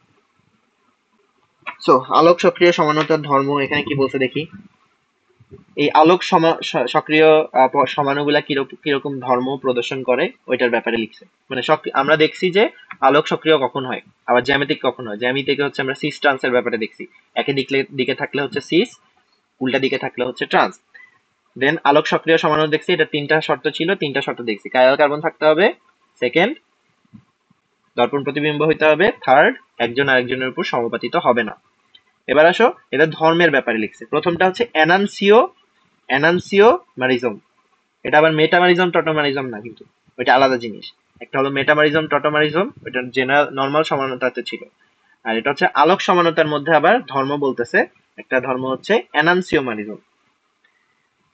সো আলোক সক্রিয় সমানুতার ধর্ম এখানে কি বলছে দেখি, এই আলোক সক্রিয় সমাণুগুলা কিরকম ধর্ম প্রদর্শন করে ওইটার ব্যাপারে লিখছে। মানে আমরা দেখছি যে আলোক সক্রিয় কখন হয়, আবার জ্যামিতিক কখন হয়। জ্যামিতিকে হচ্ছে আমরা সিস ট্রান্সের ব্যাপারে দেখছি, একই দিকে থাকলে হচ্ছে সিস, উল্টা দিকে থাকলে হচ্ছে ট্রান্স। দেন আলোক সক্রিয় সমাণু দেখছি, এটা 3টা শর্ত ছিল, 3টা শর্ত দেখছি, কাইরাল কার্বন থাকতে হবে, সেকেন্ড দর্পণ প্রতিবিম্ব হইতে হবে, থার্ড একজন আরেকজনের উপর সমাপাতিত হবে না। এবার আসো এটা ধর্মের ব্যাপারে লিখছে, প্রথমটা হচ্ছে এনানসিওমারিজম, এটা আবার মেটামারিজম টটোমারিজম না, কিন্তু ওইটা আলাদা জিনিস। একটা হলো মেটামারিজম টটোমারিজম, ওইটা জেনারেল নর্মাল সমানতাতে ছিল, আর এটা হচ্ছে আলোক সমানতার মধ্যে আবার ধর্ম বলতেছে, একটা ধর্ম হচ্ছে এনানসিওমারিজম।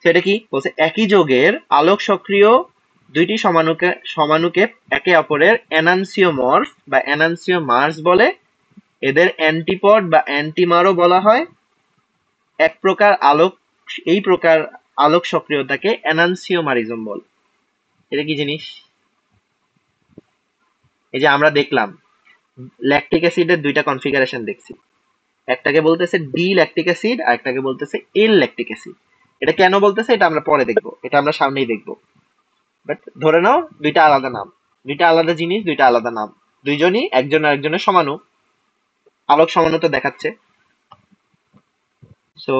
সেটা কি বলছে, একই যৌগের আলোক সক্রিয় দুইটি সমাণুকে একে অপরের এনানসিওমর্ফ বা এনানসিওমার্স বলে, এদের অ্যান্টিপড বা অ্যান্টিমারও বলা হয়। এই প্রকার আলোক সক্রিয়তাকে এনানসিওমারিজম বলে। এটা কি জিনিস, এই যে আমরা দেখলাম ল্যাকটিক অ্যাসিডের 2টা কনফিগারেশন দেখছি, একটাকে বলতেছে ডি ল্যাকটিক অ্যাসিড আর একটাকে বলতেছে এল ল্যাকটিক অ্যাসিড। এটা কেন বলতেছে এটা আমরা পরে দেখবো, এটা আমরা সামনেই দেখবো, বাট ধরে নাও 2টা আলাদা নাম, 2টা আলাদা জিনিস, 2টা আলাদা নাম, দুইজনই একজন আরেকজনের সমানু, আলোক সমানুতা দেখাচ্ছে। সো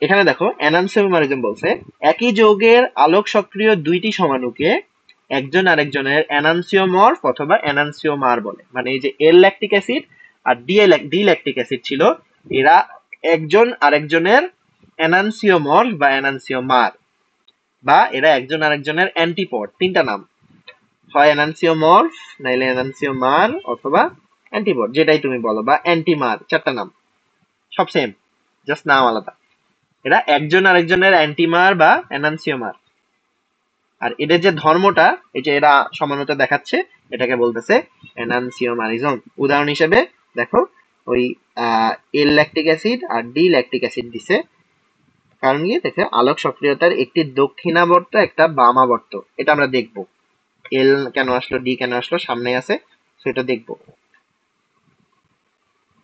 এখানে দেখো এনানসিওমারিজম বলছে একই যৌগের আলোক সক্রিয় দুইটি সমাণুকে একজন আরেকজনের এনানসিওমর্ফ অথবা এনানসিওমার বলে। মানে এই যে এল ল্যাকটিক অ্যাসিড আর ডি ল্যাকটিক অ্যাসিড ছিল, এরা একজন আরেকজনের এনানসিওমর্ফ বা এনানসিওমার, বা এরা একজন আরেকজনের অ্যান্টিপড। তিনটা নাম, হয় এনানসিওমর্ফ, নাইলে এনানসিওমার, অথবা অ্যান্টিপড, যেটাই তুমি বলো, বা অ্যান্টিমার। চারটা নাম, সব সেম, জাস্ট নাম আলাদা। এরা একজন আরেকজনের অ্যান্টিমার বা এনানসিওমার। আর এদের যে ধর্মটা, এই যে এরা সমানতা দেখাচ্ছে, এটাকে বলতেছে এনানসিওমারিজম। উদাহরণ হিসেবে দেখো, ওই এল ল্যাকটিক অ্যাসিড আর ডি ল্যাকটিক অ্যাসিড দিছে, কারণ কি দেখে আলোক সক্রিয়তার একটি দক্ষিণাবর্ত একটা বামাবর্ত, এটা আমরা দেখবো। এল কেন আসলো, ডি কেন আসলো, সামনে আছে, সেটা দেখবো।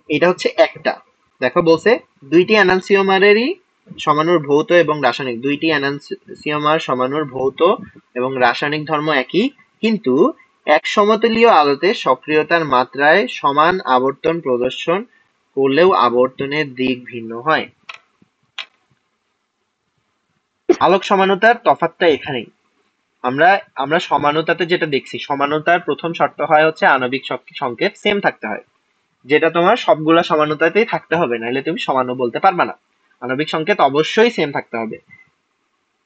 এটা হচ্ছে একটা। দেখো বলছে দুইটি এনানসিওমারেরই সমাণুর ভৌত এবং রাসায়নিক, দুইটি এনানসিওমার সমাণুর ভৌত এবং রাসায়নিক ধর্ম একই, কিন্তু এক সমতলীয় আলোতে সক্রিয়তার মাত্রায় সমান আবর্তন প্রদর্শন করলেও আবর্তনের দিক ভিন্ন হয়। আলোক সমানুতার তফাৎটা এখানেই। আমরা আমরা সমানুতাতে যেটা দেখছি, সমানুতার প্রথম শর্ত হয় হচ্ছে আণবিক সংকেত সেম থাকতে হয়, যেটা তোমার সবগুলা সমানুতাতেই থাকতে হবে, নাহলে তুমি সমানু বলতে পারবে না। আণবিক সংকেত অবশ্যই সেম থাকতে হবে।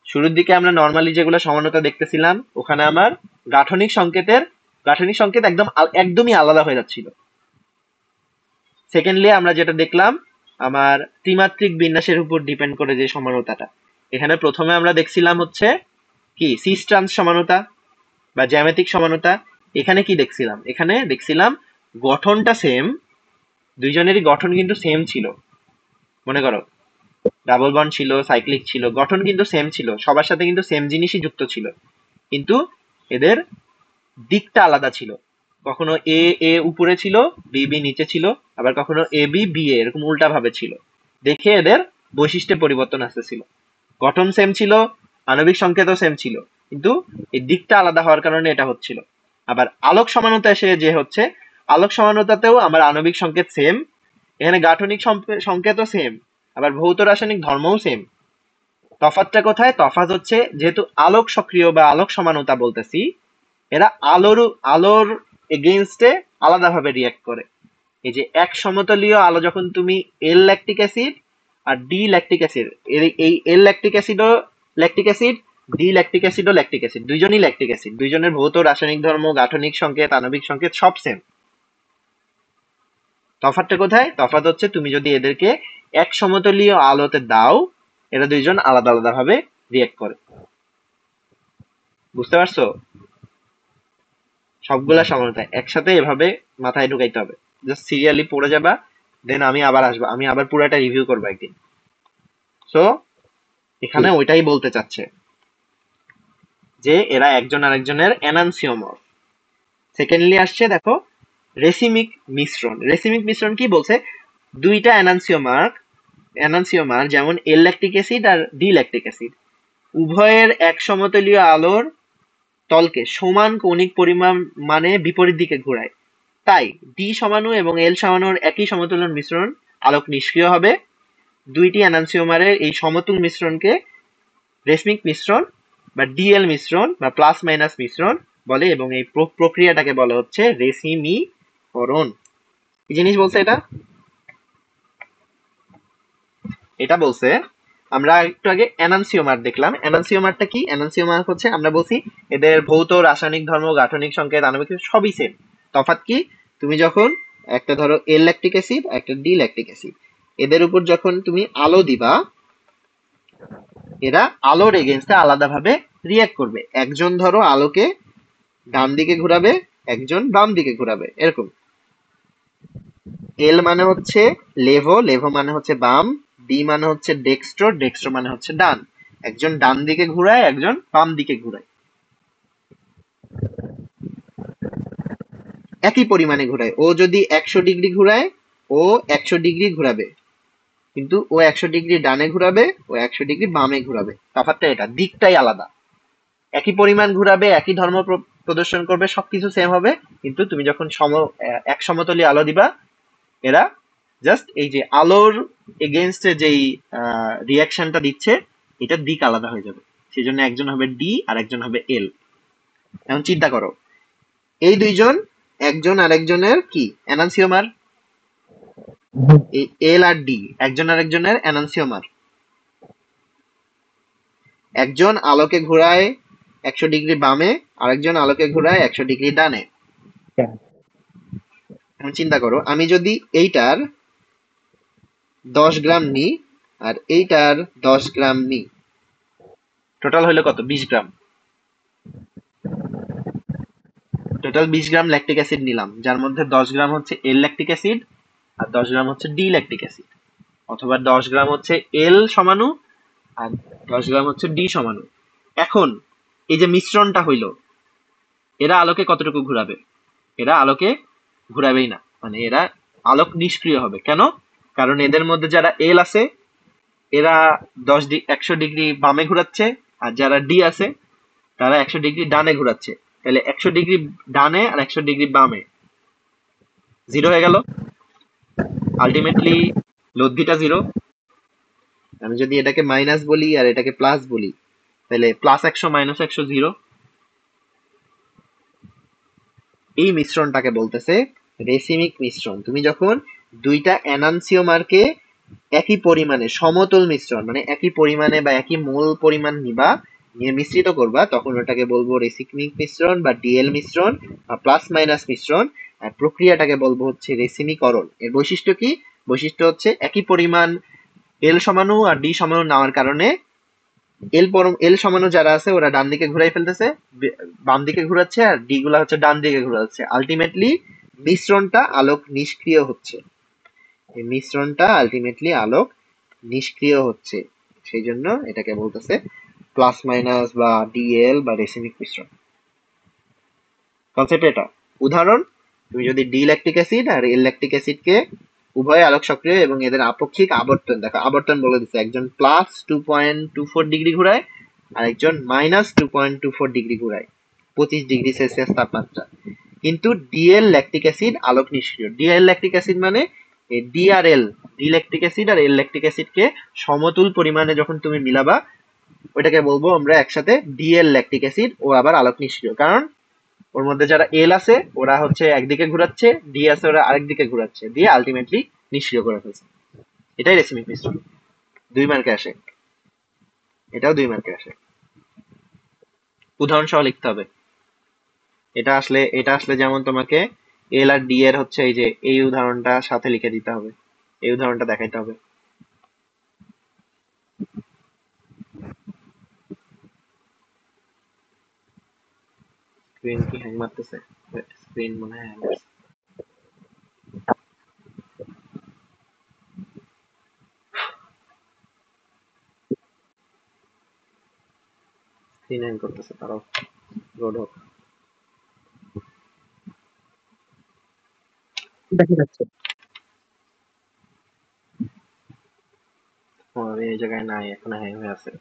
শুরুর দিকে আমরা নর্মালি যেগুলো সমানুতা দেখতেছিলাম, ওখানে আমার গাঠনিক সংকেত একদমই আলাদা হয়ে যাচ্ছিল। সেকেন্ডলি আমরা যেটা দেখলাম, আমার ত্রিমাত্রিক বিন্যাসের উপর ডিপেন্ড করে যে সমানুতাটা, এখানে প্রথমে আমরা দেখছিলাম হচ্ছে কি সিস ট্রান্স সমানুতা বা জ্যামিতিক সমানুতা। এখানে কি দেখছিলাম, এখানে দেখছিলাম গঠনটা সেম, দুইজনেরই গঠন কিন্তু সেম ছিল। মনে করো ডাবল বন্ড ছিল, সাইক্লিক ছিল, গঠন কিন্তু সেম ছিল, সবার সাথে কিন্তু সেম জিনিসই যুক্ত ছিল, কিন্তু এদের দিকটা আলাদা ছিল। কখনো এ এ উপরে ছিল, বি বি নিচে ছিল, আবার কখনো এ বি বি এ এরকম উল্টা ভাবে ছিল। দেখে এদের বৈশিষ্ট্যে পরিবর্তন আসতেছিল। গঠন সেম ছিল, আণবিক সংকেতও সেম ছিল, কিন্তু এই দিকটা আলাদা হওয়ার কারণে এটা হচ্ছিল। আবার আলোক সমানুতা এসে যে হচ্ছে, আলোক সমানুতাতেও আমার আণবিক সংকেত সেম, এখানে গাঠনিক সংকেতও সেম, আবার ভৌত রাসায়নিক ধর্মও সেম। তফাৎটা কোথায়? তফাৎ হচ্ছে যেহেতু আলোক সক্রিয় বা আলোক সমানুতা বলতেছি, এরা আলোর এগেইনস্টে আলাদাভাবে রিয়াক্ট করে। এই যে এক সমতলীয় আলো যখন তুমি এল ল্যাকটিক অ্যাসিড আর ডি ল্যাকটিক অ্যাসিড, এই এল ল্যাকটিক অ্যাসিডও ল্যাকটিক অ্যাসিড, ডি ল্যাকটিক অ্যাসিডও ল্যাকটিক অ্যাসিড, দুইজনই ল্যাকটিক অ্যাসিড, দুইজনের ভৌত রাসায়নিক ধর্ম, গাঠনিক সংকেত, আণবিক সংকেত সব সেম। তফাৎটা কোথায়? তফাৎ হচ্ছে তুমি যদি এদেরকে এক সমতলীয় আলোতে দাও, এরা দুইজন আলাদা আলাদা ভাবে রিয়েক্ট করে। বুঝতে পারছো? সবগুলা সমানতা একসাথে এভাবে মাথায় ঢুকাইতে হবে, জাস্ট সিরিয়ালি পড়ে যাবা, দেন আমি আবার আসবো, আমি আবার পুরাটা রিভিউ করবো একদিন। সো এখানে ওইটাই বলতে চাচ্ছে যে এরা একজন আরেকজনের এনানসিওমর্ফ। সেকেন্ডলি আসছে দেখো রেসিমিক মিশ্রণ। রেসিমিক মিশ্রণ কি বলছে? দুইটা এনানসিওমার যেমন এল ল্যাকটিক অ্যাসিড আর ডি ল্যাকটিক অ্যাসিড, উভয়ের এক সমতলীয় আলোর তলকে সমান কৌণিক পরিমাণ মানে বিপরীত দিকে ঘোরায়। তাই ডি সমাণু এবং এল সমাণুর একই সমতুল্য মিশ্রণ আলোক নিষ্ক্রিয় হবে। দুইটি এনানসিওমারের এই সমতুল মিশ্রণকে রেসমিক মিশ্রণ বা ডিএল মিশ্রণ বা প্লাস মাইনাস মিশ্রণ বলে, এবং এই প্রক্রিয়াটাকে বলা হচ্ছে রেসিমিকরণ। কি জিনিস বলছে এটা? এটা বলছে, আমরা একটু আগে এনানসিওমার দেখলাম, এনানসিওমারটা কি? এনানসিওমার হচ্ছে আমরা বলছি এদের ভৌত রাসায়নিক ধর্ম, গাঠনিক সংকেত, আণবিক সবই সেম। তফাৎ কি? তুমি যখন একটা ধরো এল ল্যাকটিক অ্যাসিড একটা ডি ল্যাকটিক অ্যাসিড, এদের উপর যখন তুমি আলো দিবা, এরা আলোর এগেনস্টে আলাদাভাবে রিয়াক্ট করবে। একজন ধরো আলোকে ডান দিকে ঘোরাবে, একজন বাম দিকে ঘোরাবে, এরকম। এল মানে হচ্ছে লেভো, লেভো মানে হচ্ছে বাম, ডি মানে হচ্ছে ডেক্সট্রো, ডেক্সট্রো মানে হচ্ছে ডান। একজন ডান দিকে ঘুরায়, একজন বাম দিকে ঘুরায়, একই পরিমাণে ঘুরায়। ও যদি 100 ডিগ্রি ঘুরায়, ও 100 ডিগ্রি ঘুরাবে, কিন্তু ও 100 ডিগ্রি ডানে ঘুরাবে, ও 100 ডিগ্রি বামে ঘুরাবে। তফাৎটা এটা, দিকটাই আলাদা। একই পরিমাণ ঘুরাবে, একই ধর্ম প্রদর্শন করবে, সবকিছু সেম হবে, কিন্তু তুমি যখন এক সমতলী আলো দিবা, এরা জাস্ট এই যে আলোর এগেনস্টে যেই রিয়াকশনটা দিচ্ছে, এটার দিক আলাদা হয়ে যাবে। সেই জন্য একজন হবে ডি আর একজন হবে এল। এখন চিন্তা করো, এই দুইজন একজন আরেকজনের কি এনান্সিওমার, এই এল আর ডি একজন আরেকজনের এনান্সিওমার। একজন আলোকে ঘোরায় 100 ডিগ্রি বামে, আরেকজন আলোকে ঘোরায় 100 ডিগ্রি ডানে। এখন চিন্তা করো, আমি যদি এইটার 10 গ্রাম নিই আর এইটার 10 গ্রাম নিই, টোটাল হইলো কত? 20 গ্রাম। টোটাল 20 গ্রাম ল্যাকটিক অ্যাসিড নিলাম, যার মধ্যে 10 গ্রাম হচ্ছে এল ল্যাকটিক অ্যাসিড আর 10 গ্রাম হচ্ছে ডি ল্যাকটিক অ্যাসিড, অথবা 10 গ্রাম হচ্ছে এল সমাণু আর 10 গ্রাম হচ্ছে ডি সমাণু। এখন এই যে মিশ্রণটা হইলো, এরা আলোকে কতটুকু ঘুরাবে? এরা আলোকে ঘুরাবেই না, মানে এরা আলোক নিষ্ক্রিয় হবে। কেন? কারণ এদের মধ্যে যারা এল আছে এরা 100 ডিগ্রি বামে ঘুরাচ্ছে, আর যারা ডি আছে তারা 100 ডিগ্রি ডানে ঘুরাচ্ছে। তাহলে 100 ডিগ্রি ডানে আর 100 ডিগ্রি বামে 0 হয়ে গেল, আলটিমেটলি লব্ধিটা 0। আমি যদি এটাকে মাইনাস বলি আর এটাকে প্লাস বলি, তাহলে +100 -100 0। এই মিশ্রণটাকে বলতেছে রেসিমিক মিশ্রণ। তুমি যখন দুইটা এনান্সিওমারকে একই পরিমাণে সমতল মিশ্রণ, মানে একই পরিমাণে বা একই মোল পরিমাণ নিবা, নিয়ে মিশ্রিত করবা, তখন ওটাকে বলবো রেসিমিক মিশ্রণ বা ডিএল মিশ্রণ বা প্লাস মাইনাস মিশ্রণ। আর প্রক্রিয়াটাকে বলবো হচ্ছে রেসিমিকরণ। এর বৈশিষ্ট্য কি? বৈশিষ্ট্য হচ্ছে একই পরিমাণ এল সমাণু আর ডি সমাণু নেওয়ার কারণে এল সমাণু যারা আছে ওরা ডান দিকে ঘুরাই ফেলতেছে, বাম দিকে ঘুরাচ্ছে, আর ডি গুলা হচ্ছে ডান দিকে ঘুরাচ্ছে। আলটিমেটলি মিশ্রণটা আলোক নিষ্ক্রিয় হচ্ছে। এই মিশ্রণটা আলটিমেটলি আলোক নিষ্ক্রিয় হচ্ছে, সেই জন্য এটাকে বলতেছে প্লাস মাইনাস বা ডিএল বা রেসিমিক মিশ্রণ। কনসেপ্ট এটা। উদাহরণ, তুমি যদি ডি ল্যাকটিক অ্যাসিড আর এল ল্যাকটিক অ্যাসিডকে উভয় আলোক সক্রিয় এবং এদের আপেক্ষিক আবর্তন দেখো, আবর্তন বলে দিচ্ছে, একজন +2.24 ডিগ্রি ঘুরায় আর একজন -2.24 ডিগ্রি ঘুরায় 25 ডিগ্রি সেলসিয়াস তাপমাত্রা। কিন্তু ডিএল ল্যাকটিক অ্যাসিড আলোক নিষ্ক্রিয়। ডিএল ল্যাকটিক অ্যাসিড মানে ডি আর এল, ডি ল্যাকটিক অ্যাসিড আর এল ল্যাকটিক অ্যাসিডকে সমতুল পরিমাণে যখন তুমি মিলাবা, ওইটাকে বলবো আমরা একসাথে ডিএল ল্যাকটিক অ্যাসিড, ও আবার আলোক নিষ্ক্রিয়। কারণ ওর মধ্যে যারা এল আছে ওরা হচ্ছে একদিকে ঘুরাচ্ছে, ডি আছে ওরা আরেকদিকে ঘুরাচ্ছে, দিয়ে আলটিমেটলি নিষ্ক্রিয় করে ফেলছে। এটাই রেসিমিক মিশ্রণ। 2 মার্কে আসে, এটাও 2 মার্কে আসে। উদাহরণ সহ লিখতে হবে। এটা আসলে যেমন তোমাকে এল আর ডি এর হচ্ছে এই যে এই উদাহরণটা সাথে লিখে দিতে হবে, এই উদাহরণটা দেখাইতে হবে। স্ক্রিন কি হ্যাং মারতেছে? স্ক্রিন মনে হয় হ্যাং মারছে। স্ক্রিন হ্যাং করতেছে, তারাও লোড হোক। দেখা যাচ্ছে। আমি এই জায়গায় নাই, এখন হ্যাং হয়ে আছে।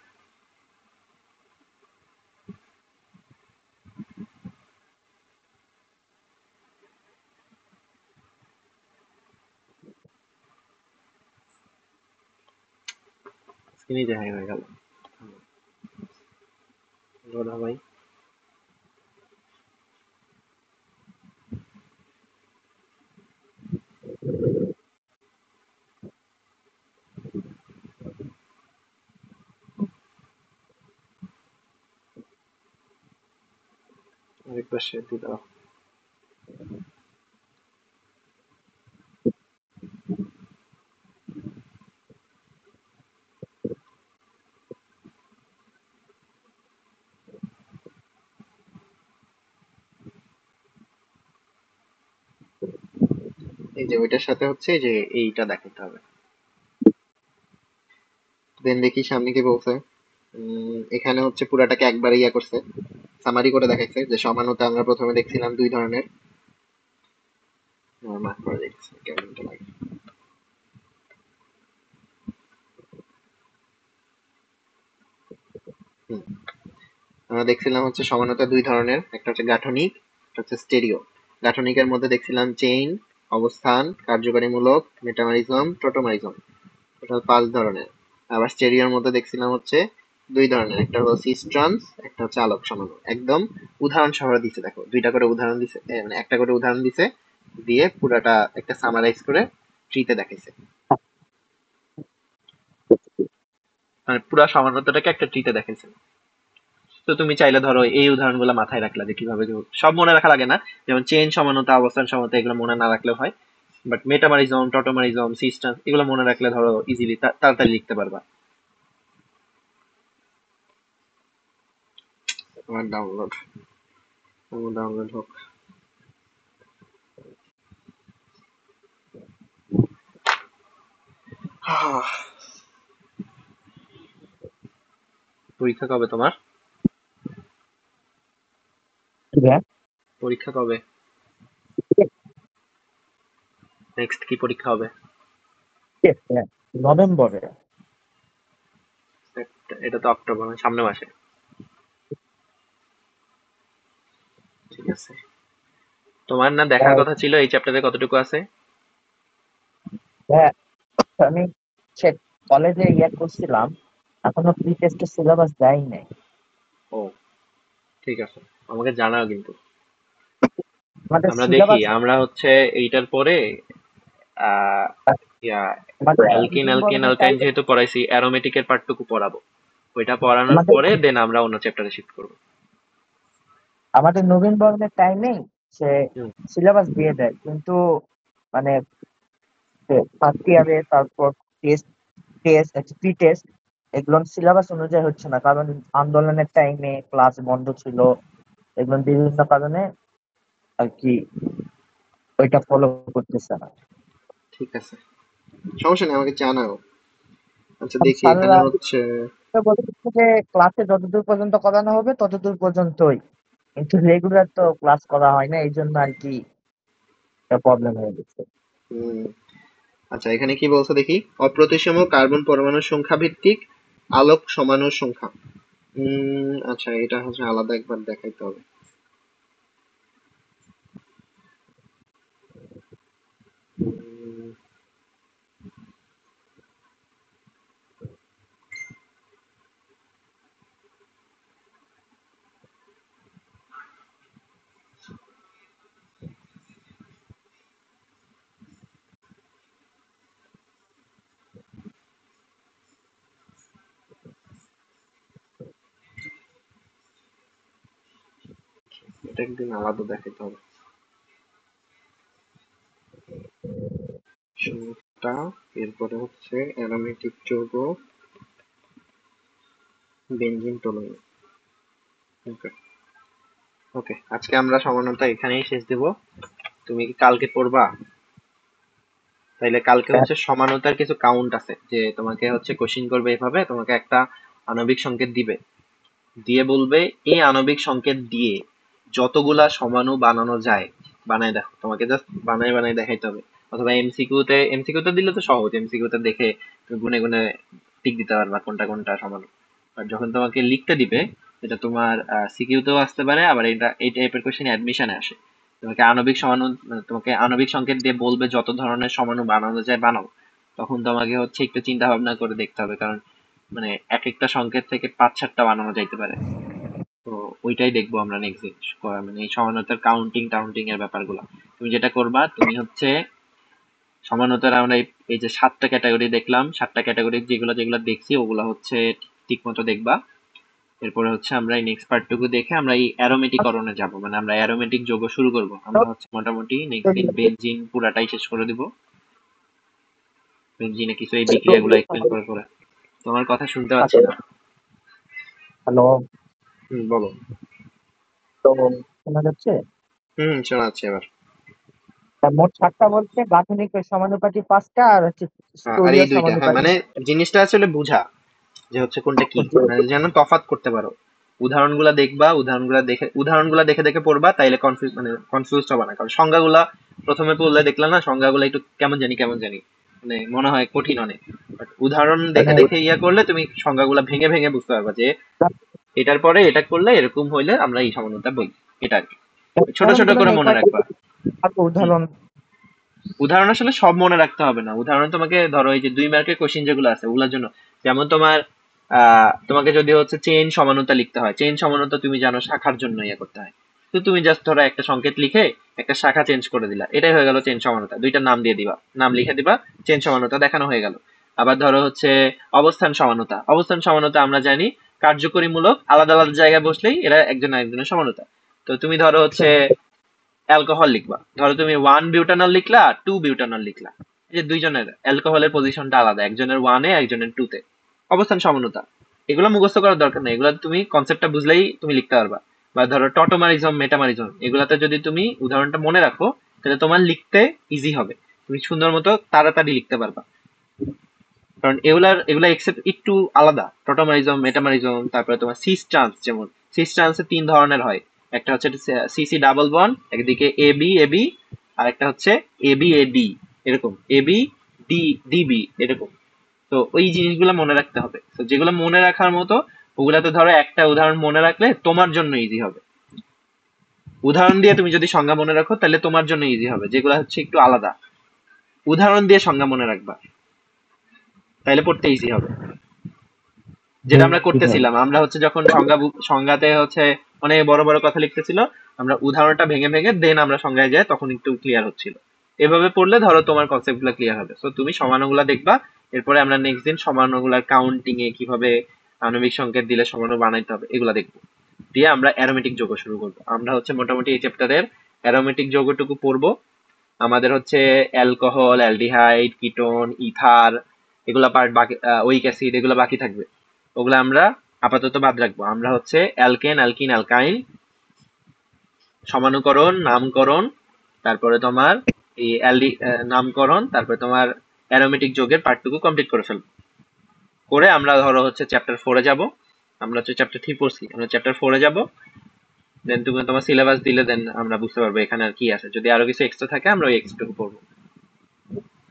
স্ক্রিনই যে হ্যাং হয়ে গেল। লোড ভাই। আরেকবার শেয়ার দিয়ে দাও। এই যে ওইটার সাথে হচ্ছে যে এইটা দেখাতে হবে। দেন দেখি সামনে কি বলছে। এখানে হচ্ছে পুরাটাকে একবার ইয়া করছে, সামারি করে দেখাইছে যে সমানতা আমরা প্রথমে দেখছিলাম 2 ধরনের। মার্ক করে দেখছি কেমনটা লাগে। হুম, আমরা দেখছিলাম হচ্ছে সমানতা 2 ধরনের, একটা হচ্ছে গাঠনিক, একটা হচ্ছে স্টেরিও। গাঠনিকের মধ্যে দেখছিলাম চেইন, অবস্থান, কার্যকারীমূলক, মেটামারিজম, টোটোমারিজম, টোটাল 5 ধরনের। আবার স্টেরিওর মধ্যে দেখছিলাম হচ্ছে দুই ধরনের, একটা হলো সিস্ট্রান্স, একটা হচ্ছে আলোক সমাণু। একদম উদাহরণ সহ দিছে, দেখো দুইটা করে উদাহরণ দিছে, মানে একটা করে উদাহরণ দিছে, দিয়ে পুরাটা একটা সামারাইজ করে ট্রিতে দেখাইছে, মানে পুরা সমানতাটাকে একটা ট্রিতে দেখাইছে। তো তুমি চাইলে ধরো এই উদাহরণগুলো মাথায় রাখলা যে কিভাবে সব মনে রাখা লাগে না, যেমন চেইন সমানতা, অবস্থান সমানতা এগুলো মনে না রাখলেও হয়, বাট মেটামারিজম, টটোমারিজম, সিস্টেম এগুলো মনে রাখলে ধরো ইজিলি তাড়াতাড়ি লিখতে পারবা। আমার ডাউনলোড ডাউনলোড হোক। পরীক্ষা কবে তোমার? পরীক্ষা কবে? নেক্সট কি পরীক্ষা হবে? নভেম্বরে। এটা তো অক্টোবর, মানে সামনের মাসে। ঠিক আছে। তোমার না দেখার কথা ছিল এই চ্যাপ্টারে কতটুকু আছে? হ্যাঁ, আমি কলেজে করছিলাম, এখনো প্রি টেস্টের সিলেবাস দেয় নাই। ও ঠিক আছে, আমাকে জানাও কিন্তু। আমাদের আমরা দেখি, সিলেবাস আমরা হচ্ছে এইটার পরে আহ ইয়া আমাদের অ্যালকিন নবীন অ্যালকিন বরণের অ্যালকাইন টাইমে যেহেতু পড়াইছি, অ্যারোমেটিকের পার্টটুকু পড়াবো। ওইটা পড়ানোর আমাদের পরে দেন আমরা অন্য চ্যাপ্টারে শিফট করবো। আমাদের নবীন বরণের টাইমেই সে হুম। সিলেবাস দিয়ে দেয়, কিন্তু মানে ফার্স্ট ইয়ারে তারপর টেস্ট টেস্ট প্রি টেস্ট এগুলো সিলেবাস অনুযায়ী হচ্ছে না, কারণ আন্দোলনের টাইমে ক্লাস বন্ধ ছিল, এগুলো বিভিন্ন কারণে আর কি ওইটা ফলো করতেছে না। ঠিক আছে, সমস্যা নেই, আমাকে জানাও। আচ্ছা দেখি এখানে স্যাররা হচ্ছে। বলেছে যে ক্লাসে যতদূর পর্যন্ত করানো হবে ততদূর পর্যন্তই, কিন্তু রেগুলার তো ক্লাস করা হয় না, এই জন্য আর কি প্রবলেম হয়ে গেছে। হুম, আচ্ছা এখানে কি বলছো দেখি, অপ্রতিসম কার্বন পরমাণুর সংখ্যা ভিত্তিক আলোক সমাণুর সংখ্যা। আচ্ছা এটা হচ্ছে আলাদা একবার দেখাইতে হবে। উম, এটা একদিন আলাদা দেখাইতে হবে। সংখ্যা, এরপরে হচ্ছে অ্যারোমেটিক যৌগ, বেনজিন, টলুইন। ওকে ওকে, আজকে আমরা সমানতা এখানেই শেষ দেব। তুমি কি কালকে পড়বা? তাইলে কালকে হচ্ছে সমানতার কিছু কাউন্ট আছে, যে তোমাকে হচ্ছে কোশ্চিন করবে এভাবে, তোমাকে একটা আণবিক সংকেত দিবে, দিয়ে বলবে এই আণবিক সংকেত দিয়ে যতগুলা সমাণু বানানো যায় বানায় দেখো, তোমাকে জাস্ট বানায় বানায় দেখাইতে হবে। অথবা এমসিকিউতে দিলে তো সহজ, এমসিকিউতে দেখে তুমি গুনে গুনে টিক দিতে পারবা কোনটা কোনটা সমাণু। আর যখন তোমাকে লিখতে দিবে, এটা তোমার সিকিউতেও আসতে পারে, আবার এটা এই টাইপের কোশ্চেন অ্যাডমিশনে আসে। তোমাকে আণবিক সমাণু, মানে তোমাকে আণবিক সংকেত দিয়ে বলবে যত ধরনের সমাণু বানানো যায় বানাও। তখন তোমাকে হচ্ছে একটু চিন্তা ভাবনা করে দেখতে হবে, কারণ মানে এক একটা সংকেত থেকে ৫-৭টা বানানো যাইতে পারে। তো ওইটাই দেখবো আমরা নেক্সট দিন, মানে এই সমানতার কাউন্টিং টাউন্টিং এর ব্যাপারগুলো। তুমি যেটা করবা, তুমি হচ্ছে সমানতার আমরা এই যে 7টা ক্যাটাগরি দেখলাম, 7টা ক্যাটাগরি যেগুলো যেগুলো দেখছি ওগুলো হচ্ছে ঠিক মতো দেখবা। এরপরে হচ্ছে আমরা এই নেক্সট পার্টটুকু দেখে আমরা এই অ্যারোমেটিকরণে যাব, মানে আমরা অ্যারোমেটিক যৌগ শুরু করব। আমরা হচ্ছে মোটামুটি নেক্সট দিন বেনজিন পুরাটাই শেষ করে দিব। বেনজিনে কিছু এই বিক্রিয়াগুলো এক্সপ্লেন করে করে। তোমার কথা শুনতে পাচ্ছি না। হ্যালো, বলো। তো শোনা যাচ্ছে? শোনা যাচ্ছে এবার। মোট 7টা বলছে, গাঠনিক সমানুপাতি 5টা, আর হচ্ছে আর স্থূলীয় এই দুইটা, হ্যাঁ সমানুপাতি। মানে জিনিসটা আসলে বুঝা, যে হচ্ছে কোনটা কি, মানে যেন তফাৎ করতে পারো। উদাহরণগুলা দেখবা, উদাহরণগুলা দেখে দেখে পড়বা, তাইলে কনফিউজ হবে না। কারণ সংজ্ঞাগুলা প্রথমে পড়লে দেখলাম না, সংজ্ঞাগুলা একটু কেমন জানি কেমন জানি, মানে মনে হয় কঠিন অনেক। বাট উদাহরণ দেখে মানে দেখে ইয়া করলে তুমি সংজ্ঞাগুলা ভেঙে ভেঙে বুঝতে পারবা যে এটার পরে এটা করলে এরকম হইলে আমরা এই সমানতা বলি, এটা আর কি। ছোট ছোট উদাহরণগুলো করে নেই মনে কয়েকটা রাখবা। হুম। উদাহরণ। উদাহরণ আসলে সব মনে রাখতে হবে না, উদাহরণ তোমাকে ধরো এই যে 2 মার্কের কোশ্চেন যেগুলো আছে ওগুলোর জন্য, যেমন তোমার তোমাকে যদি হচ্ছে চেইন সমানতা লিখতে হয়, চেইন সমানতা তুমি জানো শাখার জন্য ইয়ে করতে হয়। তো তুমি জাস্ট ধরো একটা সংকেত লিখে একটা শাখা চেঞ্জ করে দিলা, এটাই হয়ে গেল চেইন সমানতা। দুইটা নাম দিয়ে দিবা, নাম লিখে দিবা, চেইন সমানতা দেখানো হয়ে গেল। আবার ধরো হচ্ছে অবস্থান সমানতা। অবস্থান সমানতা আমরা জানি কার্যকরীমূলক আলাদা আলাদা জায়গায় বসলেই এরা একজন আরেকজনের সমানতা। তো তুমি ধরো হচ্ছে অ্যালকোহল লিখবা, ধরো তুমি 1 বিউটানল লিখলা, 2 বিউটানল লিখলা, এই যে দুইজনের অ্যালকোহলের পজিশনটা আলাদা, একজনের 1-এ একজনের 2-তে। অবস্থান সমানতা, এগুলো মুখস্থ করার দরকার নেই, এগুলো তুমি কনসেপ্টটা বুঝলেই তুমি লিখতে পারবা। বা ধরো টটোমারিজম, মেটামারিজম, এগুলাতে যদি তুমি উদাহরণটা মনে রাখো তাহলে তোমার লিখতে ইজি হবে, তুমি সুন্দর মতো তাড়াতাড়ি লিখতে পারবা। কারণ এগুলা এক্সেপ্ট একটু আলাদা, টোটোমারিজম, মেটামারিজম। তারপরে তোমার সিস ট্রান্স, যেমন সিস ট্রান্সে 3 ধরনের হয়। একটা হচ্ছে সিসি ডাবল বন্ড, একদিকে এ বি এ বি, আর একটা হচ্ছে এ বি এ ডি, এরকম A B D D B এরকম। তো ওই জিনিসগুলো মনে রাখতে হবে, তো যেগুলো মনে রাখার মতো ওগুলাতে ধরো একটা উদাহরণ মনে রাখলে তোমার জন্য ইজি হবে। উদাহরণ দিয়ে তুমি যদি সংজ্ঞা মনে রাখো তাহলে তোমার জন্য ইজি হবে, যেগুলো হচ্ছে একটু আলাদা উদাহরণ দিয়ে সংজ্ঞা মনে রাখবা, তাহলে পড়তে ইজি হবে। যেটা আমরা ঠিক আছে। করতেছিলাম, আমরা হচ্ছে যখন সংজ্ঞাতে হচ্ছে অনেক বড় বড় কথা লিখতেছিল, আমরা উদাহরণটা ভেঙে ভেঙে দেন আমরা সংজ্ঞায় যাই, তখন একটু ক্লিয়ার হচ্ছিল। এভাবে পড়লে ধরো তোমার কনসেপ্ট গুলো ক্লিয়ার হবে। তো তুমি সমানুগুলা দেখবা, এরপরে আমরা নেক্সট দিন সমানুগুলার কাউন্টিং এ কিভাবে আণবিক সংকেত দিলে সমাণু বানাইতে হবে এগুলা দেখবো। দিয়ে আমরা অ্যারোমেটিক যৌগ শুরু করবো। আমরা হচ্ছে মোটামুটি এই চ্যাপ্টারের অ্যারোমেটিক যৌগটুকু পড়বো। আমাদের হচ্ছে অ্যালকোহল, অ্যালডিহাইড, কিটোন, ইথার, এগুলা পার্ট বাকি, ওইক অ্যাসিড, এগুলো বাকি থাকবে। ওগুলো আমরা আপাতত বাদ রাখবো। আমরা হচ্ছে অ্যালকেন, অ্যালকিন, অ্যালকাইন, সমানুকরণ, নামকরণ, তারপরে তোমার এই নামকরণ, তারপরে তোমার অ্যারোমেটিক যৌগের পার্টটুকু কমপ্লিট করে ফেলবো। করে আমরা ধরো হচ্ছে চ্যাপ্টার 4-এ যাব। আমরা হচ্ছে চ্যাপ্টার 3 পড়ছি, আমরা চ্যাপ্টার 4-এ যাব। দেন তুমি তোমার সিলেবাস দিলে দেন আমরা বুঝতে পারবো এখানে আর কি আছে। যদি আরো কিছু এক্সট্রা থাকে আমরা ওই এক্সট্রা পড়বো।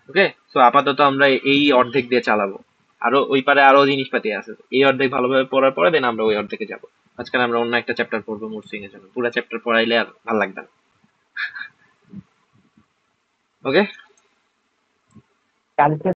ওকে, সো আপাতত আমরা এই অর্ধেক দিয়ে চালাবো। আরো ওই পারে আরো জিনিসপাতি আছে, এই অর্ধেক ভালোভাবে পড়ার পরে দেন আমরা ওই অর্ধেকে যাবো। আজকে আমরা অন্য একটা চ্যাপ্টার পড়বো মুরসিং এর জন্য, পুরো চ্যাপ্টার পড়াইলে আর ভালো লাগবে না। ওকে। কালকে